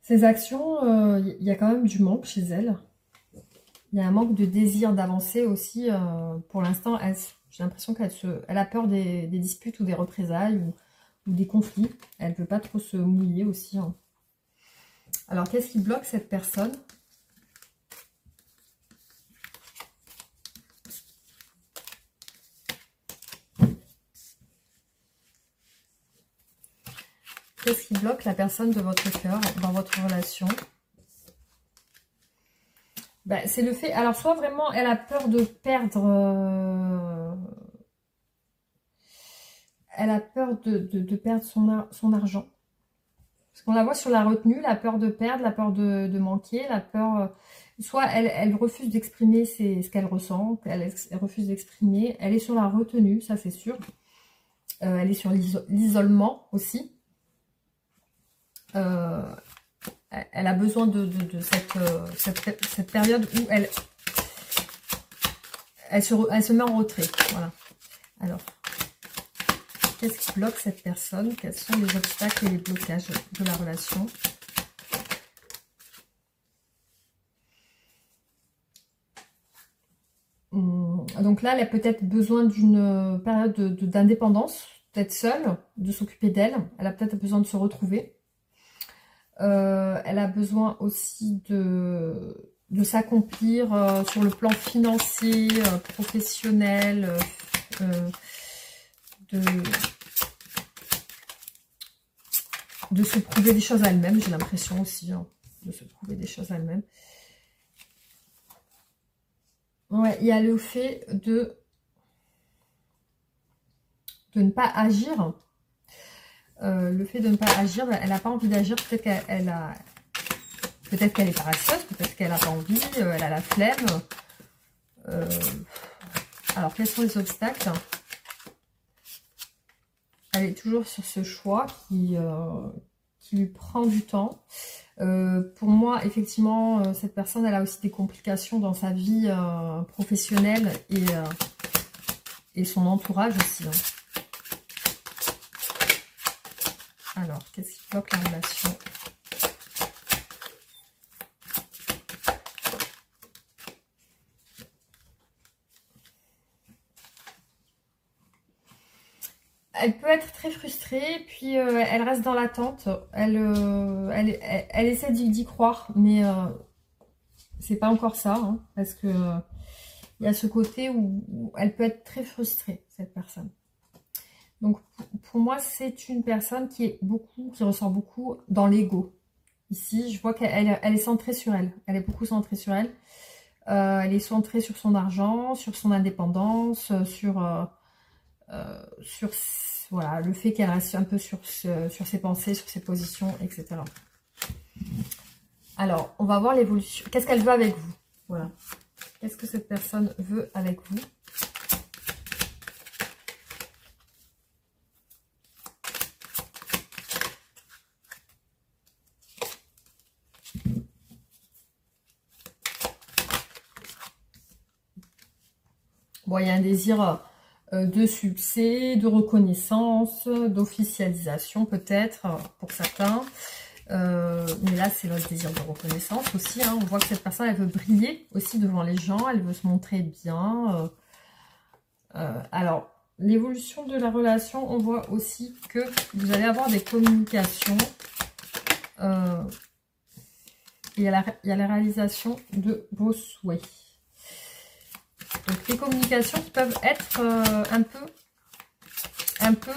Ces actions, il y a quand même du manque chez elle. Il y a un manque de désir d'avancer aussi. Pour l'instant, j'ai l'impression qu'elle a peur des disputes ou des représailles ou des conflits. Elle ne veut pas trop se mouiller aussi. Hein. Alors, qu'est-ce qui bloque cette personne? Qu'est-ce qui bloque la personne de votre cœur dans votre relation? Ben, c'est le fait... Alors, soit vraiment, elle a peur de perdre... elle a peur de perdre son argent. Parce qu'on la voit sur la retenue, la peur de perdre, la peur de manquer, la peur... soit elle refuse d'exprimer ce qu'elle ressent, elle refuse d'exprimer. Elle est sur la retenue, ça c'est sûr. Elle est sur l'isolement aussi. Elle a besoin de cette période où elle se met en retrait. Voilà. Alors, qu'est-ce qui bloque cette personne? Quels sont les obstacles et les blocages de la relation? Donc là, elle a peut-être besoin d'une période d'indépendance, d'être seule, de s'occuper d'elle. Elle a peut-être besoin de se retrouver. Elle a besoin aussi de s'accomplir sur le plan financier, professionnel, de se prouver des choses à elle-même, j'ai l'impression aussi, hein, de se prouver des choses à elle-même. Ouais, il y a le fait de ne pas agir. Le fait de ne pas agir, elle n'a pas envie d'agir, peut-être qu'elle est paresseuse, peut-être qu'elle n'a pas envie, elle a la flemme. Alors, quels sont les obstacles? Elle est toujours sur ce choix qui lui prend du temps. Pour moi, effectivement, cette personne, elle a aussi des complications dans sa vie professionnelle et son entourage aussi. Hein. Alors, qu'est-ce qui bloque la relation? Elle peut être très frustrée, puis elle reste dans l'attente. Elle essaie d'y croire, mais c'est pas encore ça, hein, parce que il y a ce côté où elle peut être très frustrée, cette personne. Donc pour moi, c'est une personne qui ressort beaucoup dans l'ego. Ici, je vois qu'elle est centrée sur elle. Elle est beaucoup centrée sur elle. Elle est centrée sur son argent, sur son indépendance, sur voilà, le fait qu'elle reste un peu sur ses pensées, sur ses positions, etc. Alors, on va voir l'évolution. Qu'est-ce qu'elle veut avec vous? Voilà. Qu'est-ce que cette personne veut avec vous? Bon, il y a un désir de succès, de reconnaissance, d'officialisation peut-être pour certains. Mais là, c'est le désir de reconnaissance aussi. Hein. On voit que cette personne, elle veut briller aussi devant les gens. Elle veut se montrer bien. Alors, l'évolution de la relation, on voit aussi que vous allez avoir des communications. Et il y a la réalisation de vos souhaits. Donc, des communications qui peuvent être un peu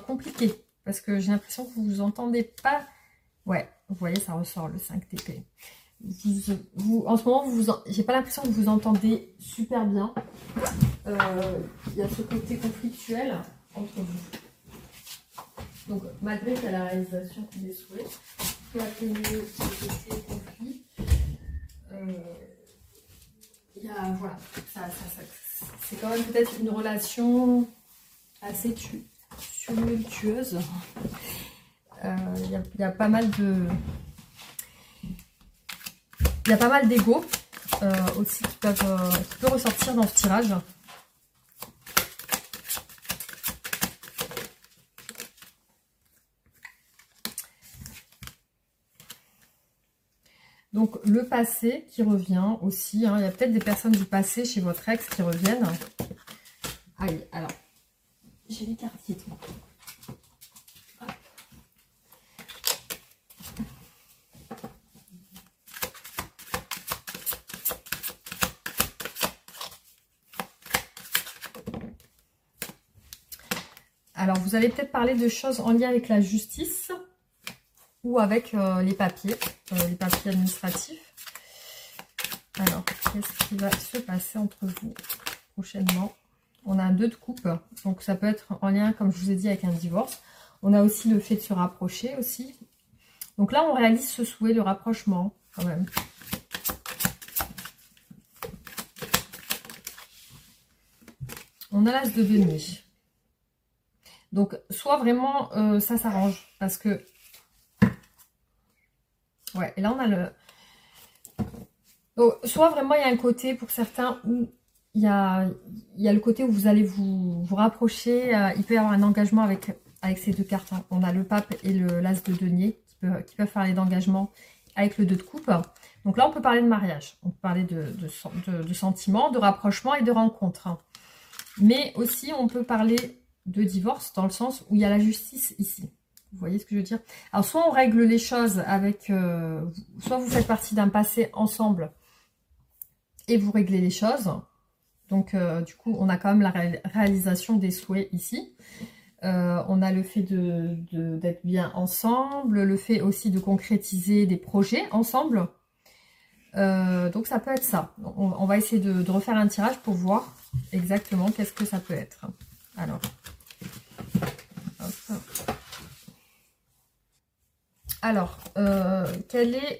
compliquées. Parce que j'ai l'impression que vous vous entendez pas. Ouais, vous voyez, ça ressort le 5 TP. En ce moment, j'ai pas l'impression que vous vous entendez super bien. Il y a ce côté conflictuel entre vous. Donc, malgré qu'il y a la réalisation des souhaits, peut atténuer ce côté conflit. Il y a, voilà, c'est quand même peut-être une relation assez tumultueuse. Il y a pas mal d'ego aussi qui peut ressortir dans ce tirage. Donc le passé qui revient aussi, hein. Il y a peut-être des personnes du passé chez votre ex qui reviennent. Ah oui, alors, j'ai les quartiers. Alors, vous allez peut-être parler de choses en lien avec la justice ou avec les papiers administratifs. Alors, qu'est-ce qui va se passer entre vous prochainement? On a un 2 de coupe, donc ça peut être en lien, comme je vous ai dit, avec un divorce. On a aussi le fait de se rapprocher aussi. Donc là, on réalise ce souhait, le rapprochement, quand même. On a l'as de denier. Donc, soit vraiment, ça s'arrange, parce que... Ouais, et là, on a le... Donc, soit vraiment, il y a un côté, pour certains, où il y a le côté où vous allez vous rapprocher. Il peut y avoir un engagement avec ces deux cartes. Hein. On a le pape et l'as de denier qui peuvent parler d'engagement avec le 2 de coupe. Donc là, on peut parler de mariage. On peut parler de sentiments, de rapprochement et de rencontres. Hein. Mais aussi, on peut parler de divorce dans le sens où il y a la justice ici. Vous voyez ce que je veux dire? Alors, soit on règle les choses avec... soit vous faites partie d'un passé ensemble et vous réglez les choses. Donc, du coup, on a quand même la réalisation des souhaits ici. On a le fait d'être bien ensemble, le fait aussi de concrétiser des projets ensemble. Donc, ça peut être ça. On va essayer de refaire un tirage pour voir exactement qu'est-ce que ça peut être. Alors, hop. Alors, quelle est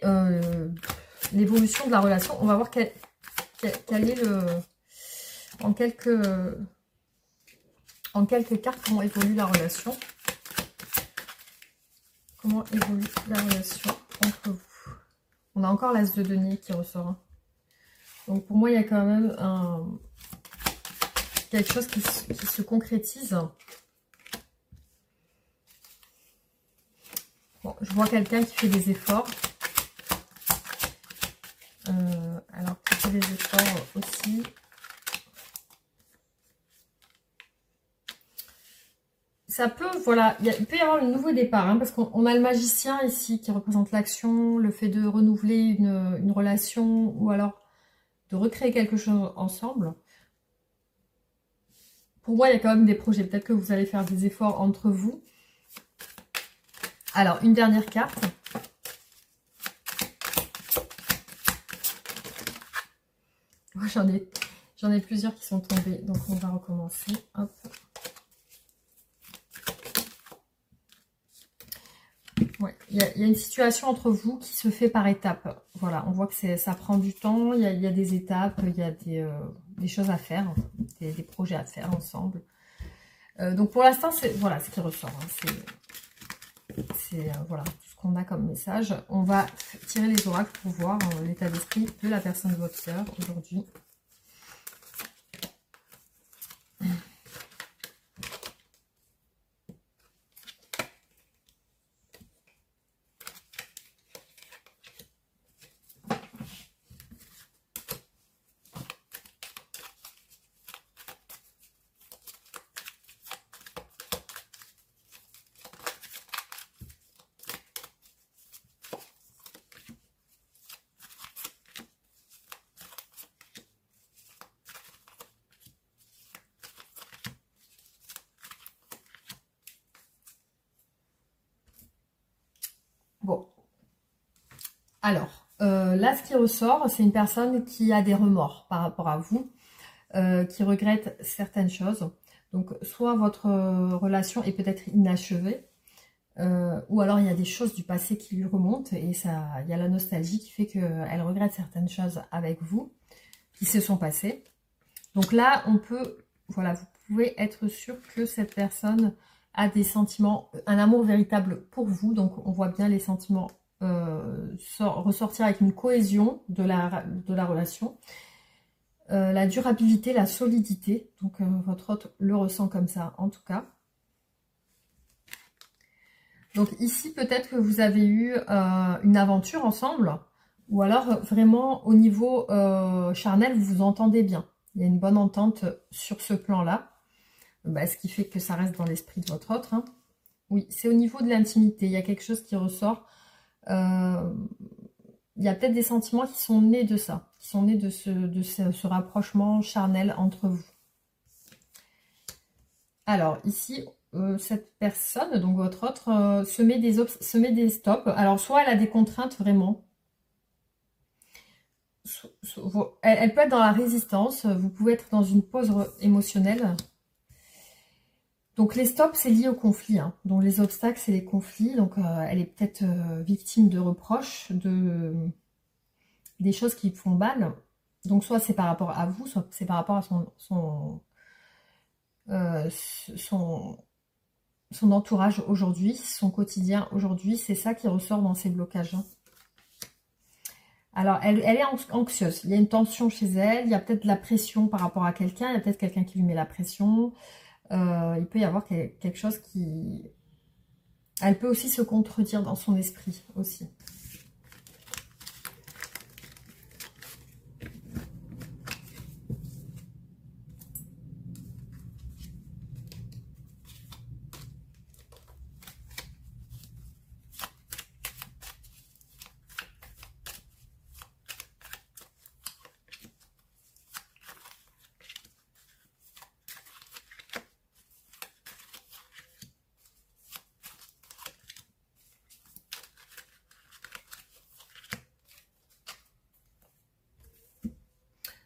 l'évolution de la relation? On va voir quel est le... En quelques cartes, comment évolue la relation. Comment évolue la relation entre vous? On a encore l'as de denier qui ressort. Hein. Donc pour moi, il y a quand même quelque chose qui se concrétise. Bon, je vois quelqu'un qui fait des efforts. Alors, qui fait des efforts aussi. Ça peut, voilà, il peut y avoir le nouveau départ, hein, parce qu'on a le magicien ici qui représente l'action, le fait de renouveler une relation ou alors de recréer quelque chose ensemble. Pour moi, il y a quand même des projets. Peut-être que vous allez faire des efforts entre vous. Alors, une dernière carte. Moi, j'en ai plusieurs qui sont tombés, donc on va recommencer. Hop. Ouais, il y a une situation entre vous qui se fait par étapes. Voilà, on voit que ça prend du temps, il y a des étapes, il y a des choses à faire, des projets à faire ensemble. Donc pour l'instant, c'est voilà ce qui ressort. Hein, c'est voilà tout ce qu'on a comme message. On va tirer les oracles pour voir l'état d'esprit de la personne de votre cœur aujourd'hui. Bon, alors, là, ce qui ressort, c'est une personne qui a des remords par rapport à vous, qui regrette certaines choses. Donc, soit votre relation est peut-être inachevée, ou alors il y a des choses du passé qui lui remontent, et ça, il y a la nostalgie qui fait qu'elle regrette certaines choses avec vous, qui se sont passées. Donc là, on peut, voilà, vous pouvez être sûr que cette personne a des sentiments, un amour véritable pour vous. Donc on voit bien les sentiments ressortir avec une cohésion de la relation. La durabilité, la solidité. Donc votre hôte le ressent comme ça en tout cas. Donc ici, peut-être que vous avez eu une aventure ensemble. Ou alors vraiment au niveau charnel, vous vous entendez bien. Il y a une bonne entente sur ce plan-là. Bah, ce qui fait que ça reste dans l'esprit de votre autre. Hein. Oui, c'est au niveau de l'intimité. Il y a quelque chose qui ressort. Il y a peut-être des sentiments qui sont nés de ça. Qui sont nés de ce rapprochement charnel entre vous. Alors, ici, cette personne, donc votre autre, se met des stops. Alors, soit elle a des contraintes vraiment. Elle peut être dans la résistance. Vous pouvez être dans une pause émotionnelle. Donc les stops, c'est lié au conflit. Hein. Donc les obstacles, c'est les conflits. Donc elle est peut-être victime de reproches, des choses qui font mal. Donc soit c'est par rapport à vous, soit c'est par rapport à son entourage aujourd'hui, son quotidien aujourd'hui. C'est ça qui ressort dans ces blocages. Hein. Alors, elle est anxieuse. Il y a une tension chez elle. Il y a peut-être de la pression par rapport à quelqu'un. Il y a peut-être quelqu'un qui lui met la pression. Il peut y avoir quelque chose qui... Elle peut aussi se contredire dans son esprit aussi.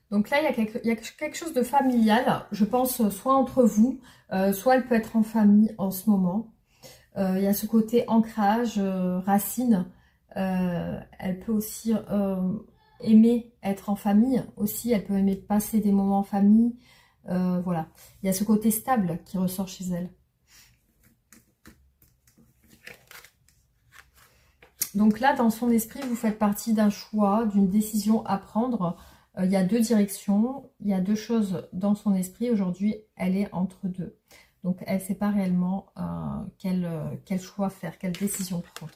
Donc là, il y a quelque chose de familial, je pense, soit entre vous, soit elle peut être en famille en ce moment. Il y a ce côté ancrage, racine. Elle peut aussi aimer être en famille aussi. Elle peut aimer passer des moments en famille. Voilà. Il y a ce côté stable qui ressort chez elle. Donc là, dans son esprit, vous faites partie d'un choix, d'une décision à prendre. Il y a deux directions, il y a deux choses dans son esprit. Aujourd'hui, elle est entre deux. Donc, elle ne sait pas réellement quel choix faire, quelle décision prendre.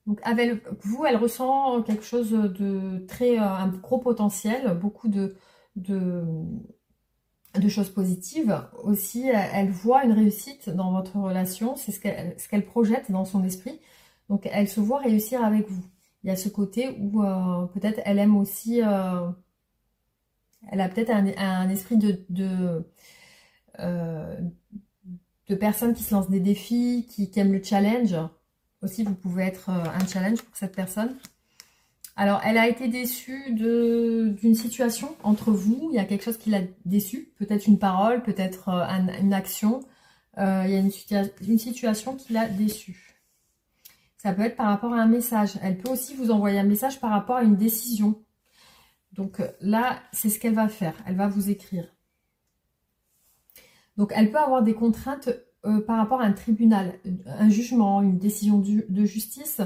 Donc, avec vous, elle ressent quelque chose de très... un gros potentiel, beaucoup de choses positives. Aussi, elle voit une réussite dans votre relation. C'est ce qu'elle projette dans son esprit. Donc, elle se voit réussir avec vous. Il y a ce côté où peut-être elle aime aussi... elle a peut-être un esprit de personnes qui se lancent des défis, qui aiment le challenge. Aussi, vous pouvez être un challenge pour cette personne. Alors, elle a été déçue d'une situation entre vous. Il y a quelque chose qui l'a déçue. Peut-être une parole, peut-être une action. Il y a une situation qui l'a déçue. Ça peut être par rapport à un message. Elle peut aussi vous envoyer un message par rapport à une décision. Donc là, c'est ce qu'elle va faire. Elle va vous écrire. Donc, elle peut avoir des contraintes par rapport à un tribunal, un jugement, une décision de justice,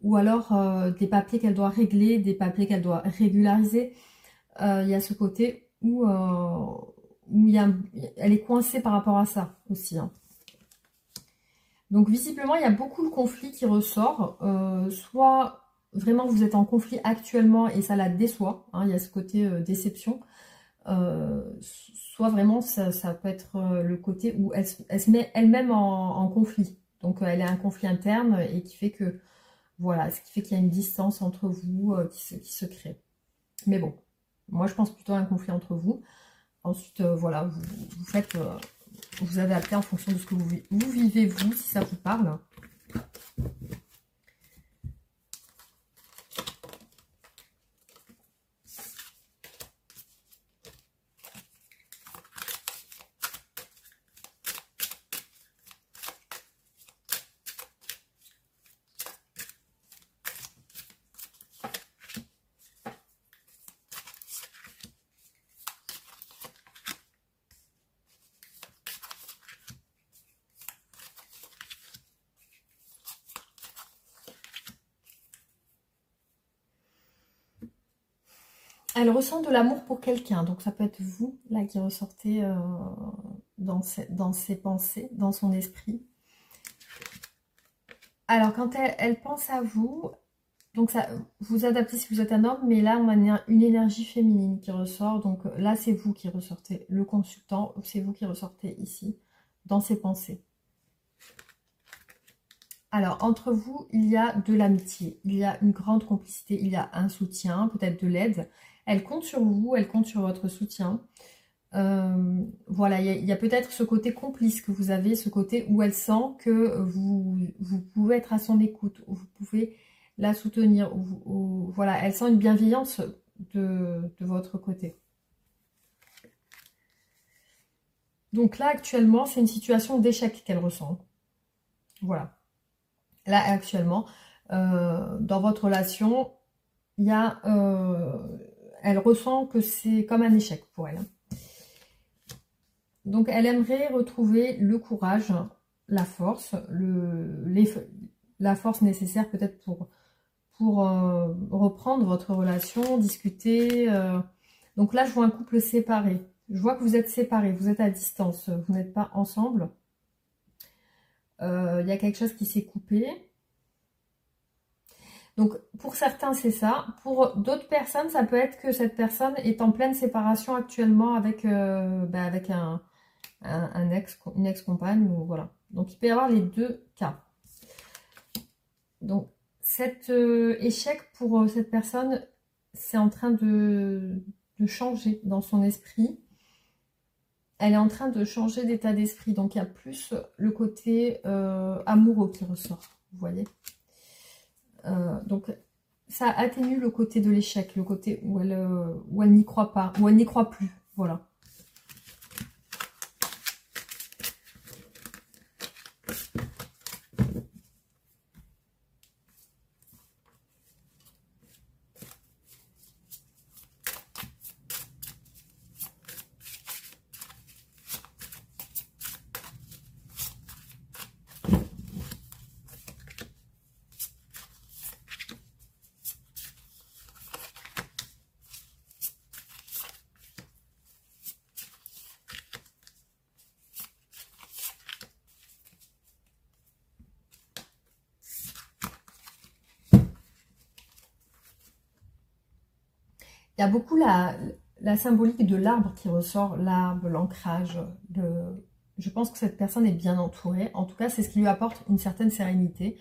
ou alors des papiers qu'elle doit régler, des papiers qu'elle doit régulariser. Il y a ce côté où elle est coincée par rapport à ça aussi. Hein. Donc, visiblement, il y a beaucoup de conflits qui ressort. Soit vraiment vous êtes en conflit actuellement et ça la déçoit. Hein, il y a ce côté déception. Soit vraiment ça peut être le côté où elle se met elle-même en conflit. Donc elle a un conflit interne et qui fait que voilà, ce qui fait qu'il y a une distance entre vous qui se crée. Mais bon, moi je pense plutôt à un conflit entre vous. Ensuite voilà, vous faites, vous adaptez en fonction de ce que vous vivez vous, si ça vous parle. Elle ressent de l'amour pour quelqu'un, donc ça peut être vous, là, qui ressortez dans ses pensées, dans son esprit. Alors, quand elle pense à vous, donc ça, vous adaptez si vous êtes un homme, mais là, on a une énergie féminine qui ressort. Donc là, c'est vous qui ressortez, le consultant, c'est vous qui ressortez ici, dans ses pensées. Alors, entre vous, il y a de l'amitié, il y a une grande complicité, il y a un soutien, peut-être de l'aide. Elle compte sur vous, elle compte sur votre soutien. Voilà, il y a peut-être ce côté complice que vous avez, ce côté où elle sent que vous pouvez être à son écoute, où vous pouvez la soutenir. Voilà, elle sent une bienveillance de votre côté. Donc là, actuellement, c'est une situation d'échec qu'elle ressent. Voilà. Là, actuellement, dans votre relation, il y a, elle ressent que c'est comme un échec pour elle. Donc, elle aimerait retrouver le courage, la force, la force nécessaire peut-être pour reprendre votre relation, discuter. Donc là, je vois un couple séparé. Je vois que vous êtes séparés, vous êtes à distance, vous n'êtes pas ensemble. Il y a quelque chose qui s'est coupé. Donc, pour certains, c'est ça. Pour d'autres personnes, ça peut être que cette personne est en pleine séparation actuellement avec une ex-compagne. Voilà. Donc, il peut y avoir les deux cas. Donc, cet échec pour cette personne, c'est en train de changer dans son esprit. Elle est en train de changer d'état d'esprit. Donc, il y a plus le côté amoureux qui ressort. Vous voyez ? Donc, ça atténue le côté de l'échec, le côté où elle n'y croit pas, où elle n'y croit plus. Voilà. Il y a beaucoup la symbolique de l'arbre qui ressort, l'arbre, l'ancrage. Je pense que cette personne est bien entourée. En tout cas, c'est ce qui lui apporte une certaine sérénité.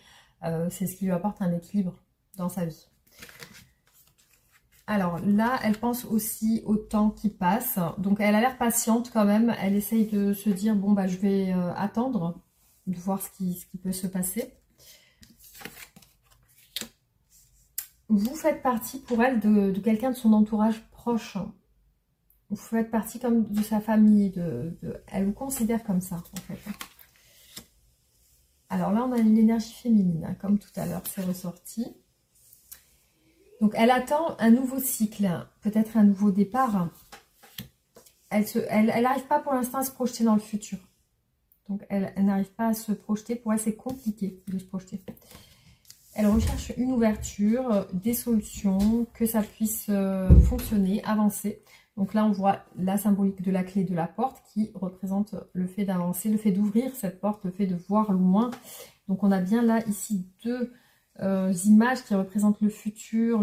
C'est ce qui lui apporte un équilibre dans sa vie. Alors là, elle pense aussi au temps qui passe. Donc elle a l'air patiente quand même. Elle essaye de se dire, bon bah je vais attendre, de voir ce qui peut se passer. Vous faites partie pour elle de quelqu'un de son entourage proche. Vous faites partie comme de sa famille. Elle vous considère comme ça, en fait. Alors là, on a une énergie féminine, hein, comme tout à l'heure, c'est ressorti. Donc, elle attend un nouveau cycle, peut-être un nouveau départ. Elle n'arrive pas pour l'instant à se projeter dans le futur. Donc, elle n'arrive pas à se projeter. Pour elle, c'est compliqué de se projeter. Elle recherche une ouverture, des solutions, que ça puisse fonctionner, avancer. Donc là, on voit la symbolique de la clé de la porte qui représente le fait d'avancer, le fait d'ouvrir cette porte, le fait de voir loin. Donc on a bien là, ici, deux images qui représentent le futur,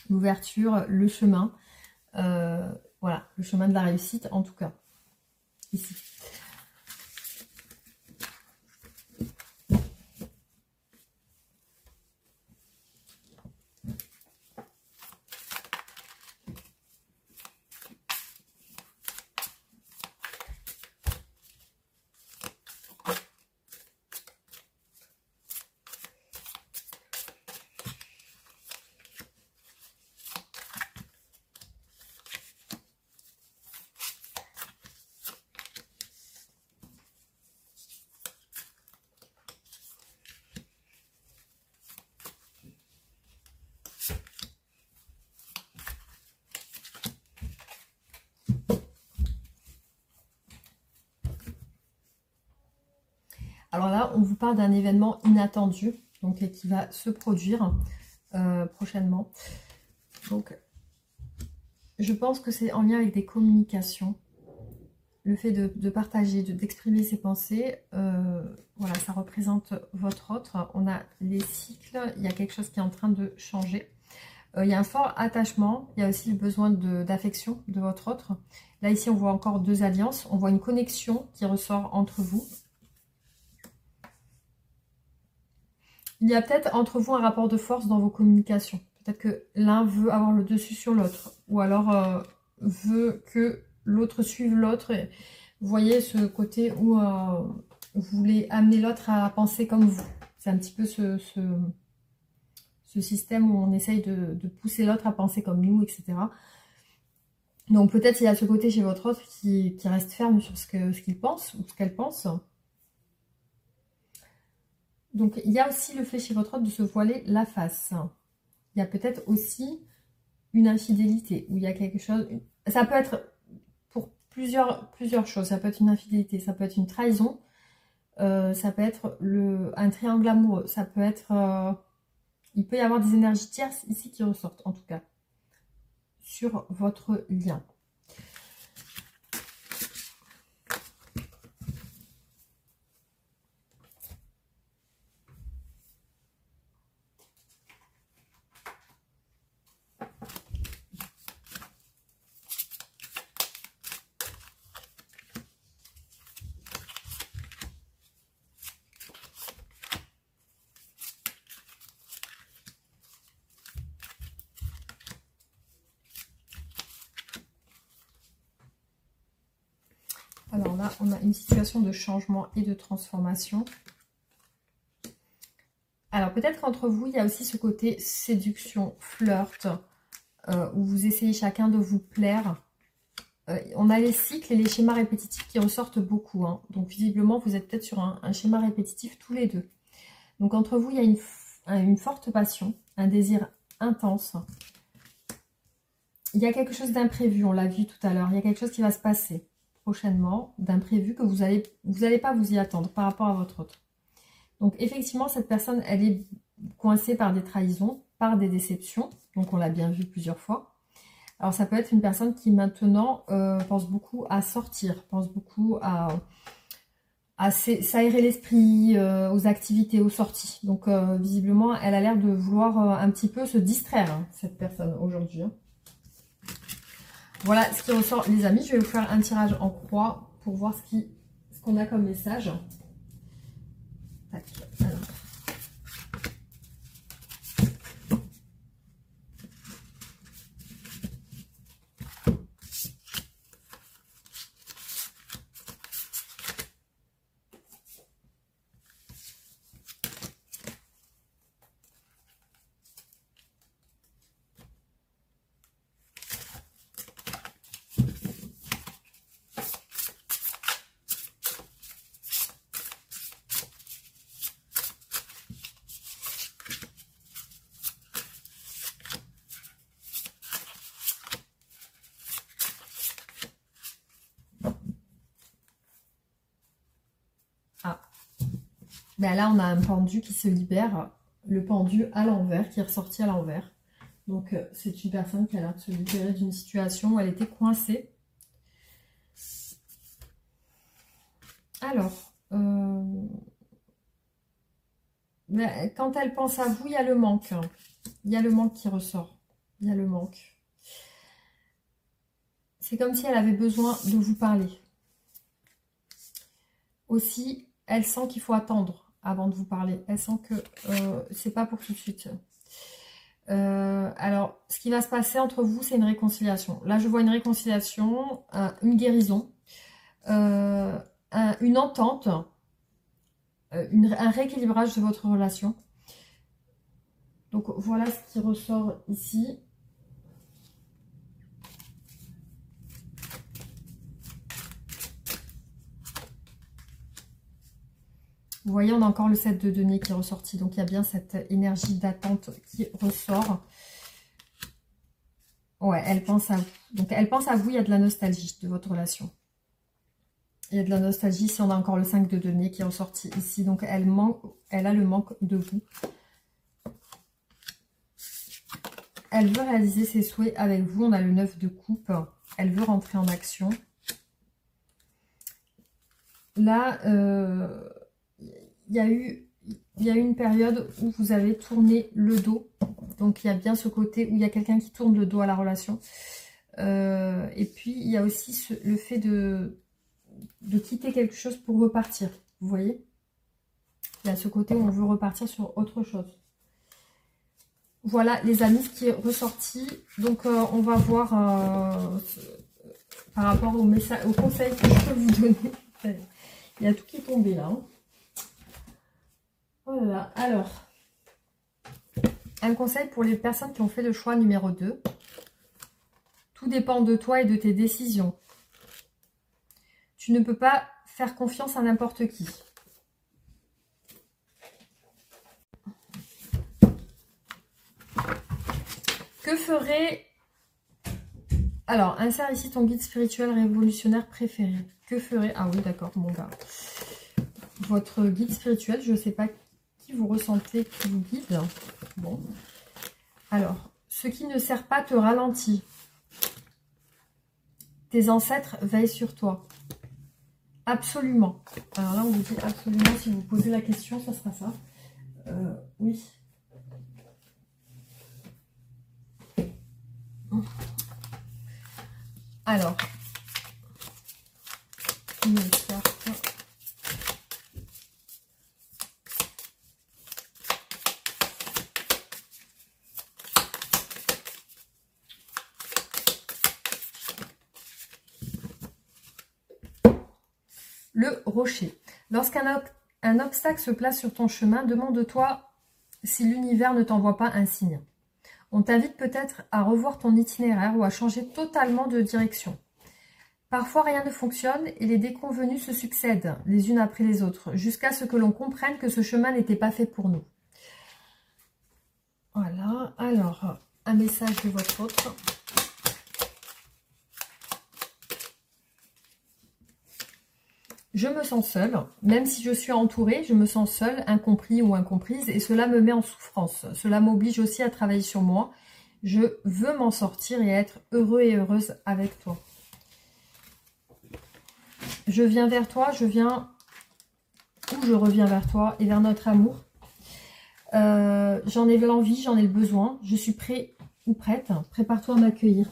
l'ouverture, le chemin. Voilà, le chemin de la réussite en tout cas, ici. Alors là, on vous parle d'un événement inattendu, donc qui va se produire prochainement. Donc, je pense que c'est en lien avec des communications. Le fait de partager, d'exprimer ses pensées, voilà, ça représente votre autre. On a les cycles, il y a quelque chose qui est en train de changer. Il y a un fort attachement, il y a aussi le besoin d'affection de votre autre. Là, ici, on voit encore deux alliances. On voit une connexion qui ressort entre vous. Il y a peut-être entre vous un rapport de force dans vos communications. Peut-être que l'un veut avoir le dessus sur l'autre. Ou alors veut que l'autre suive l'autre. Vous voyez ce côté où vous voulez amener l'autre à penser comme vous. C'est un petit peu ce système où on essaye de pousser l'autre à penser comme nous, etc. Donc peut-être il y a ce côté chez votre autre qui reste ferme sur ce qu'il pense ou ce qu'elle pense. Donc, il y a aussi le fait chez votre autre de se voiler la face. Il y a peut-être aussi une infidélité, où il y a quelque chose... Ça peut être pour plusieurs choses. Ça peut être une infidélité, ça peut être une trahison, ça peut être un triangle amoureux, ça peut être... il peut y avoir des énergies tierces ici qui ressortent, en tout cas, sur votre lien. Alors là, on a une situation de changement et de transformation. Alors peut-être qu'entre vous, il y a aussi ce côté séduction, flirt, où vous essayez chacun de vous plaire. On a les cycles et les schémas répétitifs qui ressortent beaucoup. Hein. Donc visiblement, vous êtes peut-être sur un schéma répétitif tous les deux. Donc entre vous, il y a une forte passion, un désir intense. Il y a quelque chose d'imprévu, on l'a vu tout à l'heure. Il y a quelque chose qui va se passer prochainement, d'imprévu, que vous allez pas vous y attendre par rapport à votre autre. Donc effectivement, cette personne, elle est coincée par des trahisons, par des déceptions. Donc on l'a bien vu plusieurs fois. Alors ça peut être une personne qui maintenant pense beaucoup à sortir, pense beaucoup à s'aérer l'esprit, aux activités, aux sorties. Donc visiblement, elle a l'air de vouloir un petit peu se distraire, hein, cette personne aujourd'hui. Hein. Voilà ce qui ressort, les amis. Je vais vous faire un tirage en croix pour voir ce qu'on a comme message. Tac, alors. Ben là, on a un pendu qui se libère, le pendu à l'envers, qui est ressorti à l'envers. Donc, c'est une personne qui a l'air de se libérer d'une situation où elle était coincée. Alors, ben, quand elle pense à vous, il y a le manque. Il y a le manque qui ressort. Il y a le manque. C'est comme si elle avait besoin de vous parler. Aussi, elle sent qu'il faut attendre avant de vous parler. Elle sent que c'est pas pour tout de suite. Alors, ce qui va se passer entre vous, c'est une réconciliation. Là, je vois une réconciliation, une guérison, une entente, un rééquilibrage de votre relation. Donc, voilà ce qui ressort ici. Vous voyez, on a encore le 7 de denier qui est ressorti. Donc, il y a bien cette énergie d'attente qui ressort. Ouais, elle pense à vous. Donc, elle pense à vous, il y a de la nostalgie de votre relation. Il y a de la nostalgie si on a encore le 5 de denier qui est ressorti ici. Donc, elle a le manque de vous. Elle veut réaliser ses souhaits avec vous. On a le 9 de coupe. Elle veut rentrer en action. Là, il y a eu une période où vous avez tourné le dos. Donc, il y a bien ce côté où il y a quelqu'un qui tourne le dos à la relation. Et puis, il y a aussi le fait de quitter quelque chose pour repartir. Vous voyez? Il y a ce côté où on veut repartir sur autre chose. Voilà, les amis, ce qui est ressorti. Donc, on va voir par rapport au conseil que je peux vous donner. Il y a tout qui est tombé là. Hein. Voilà, alors, un conseil pour les personnes qui ont fait le choix numéro 2. Tout dépend de toi et de tes décisions. Tu ne peux pas faire confiance à n'importe qui. Que ferait... Alors, insère ici ton guide spirituel révolutionnaire préféré. Que ferait... Ah oui, d'accord, mon gars. Votre guide spirituel, je ne sais pas qui vous ressentez qui vous guide. Bon. Alors, ce qui ne sert pas te ralentit. Tes ancêtres veillent sur toi. Absolument. Alors là, on vous dit absolument, si vous posez la question, ça sera ça. Oui. Alors, une carte. Le rocher. Lorsqu'un obstacle se place sur ton chemin, demande-toi si l'univers ne t'envoie pas un signe. On t'invite peut-être à revoir ton itinéraire ou à changer totalement de direction. Parfois, rien ne fonctionne et les déconvenues se succèdent les unes après les autres, jusqu'à ce que l'on comprenne que ce chemin n'était pas fait pour nous. Voilà, alors, un message de votre autre. Je me sens seule, même si je suis entourée, je me sens seule, incompris ou incomprise, et cela me met en souffrance. Cela m'oblige aussi à travailler sur moi. Je veux m'en sortir et être heureux et heureuse avec toi. Je viens vers toi, je reviens vers toi et vers notre amour. J'en ai l'envie, j'en ai le besoin. Je suis prêt ou prête. Prépare-toi à m'accueillir.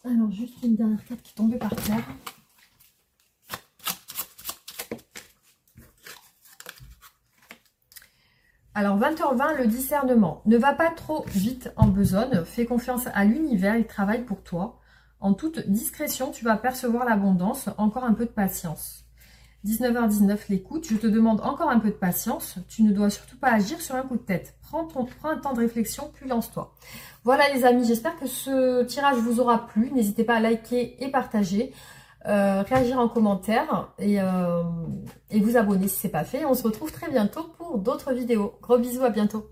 Alors, juste une dernière carte qui est tombée par terre. Alors, 20h20, le discernement. Ne va pas trop vite en besogne. Fais confiance à l'univers, il travaille pour toi. En toute discrétion, tu vas percevoir l'abondance. Encore un peu de patience. 19h19, l'écoute. Je te demande encore un peu de patience. Tu ne dois surtout pas agir sur un coup de tête. Prends un temps de réflexion, puis lance-toi. Voilà les amis, j'espère que ce tirage vous aura plu. N'hésitez pas à liker et partager. Réagir en commentaire et vous abonner si ce n'est pas fait. On se retrouve très bientôt pour d'autres vidéos. Gros bisous, à bientôt.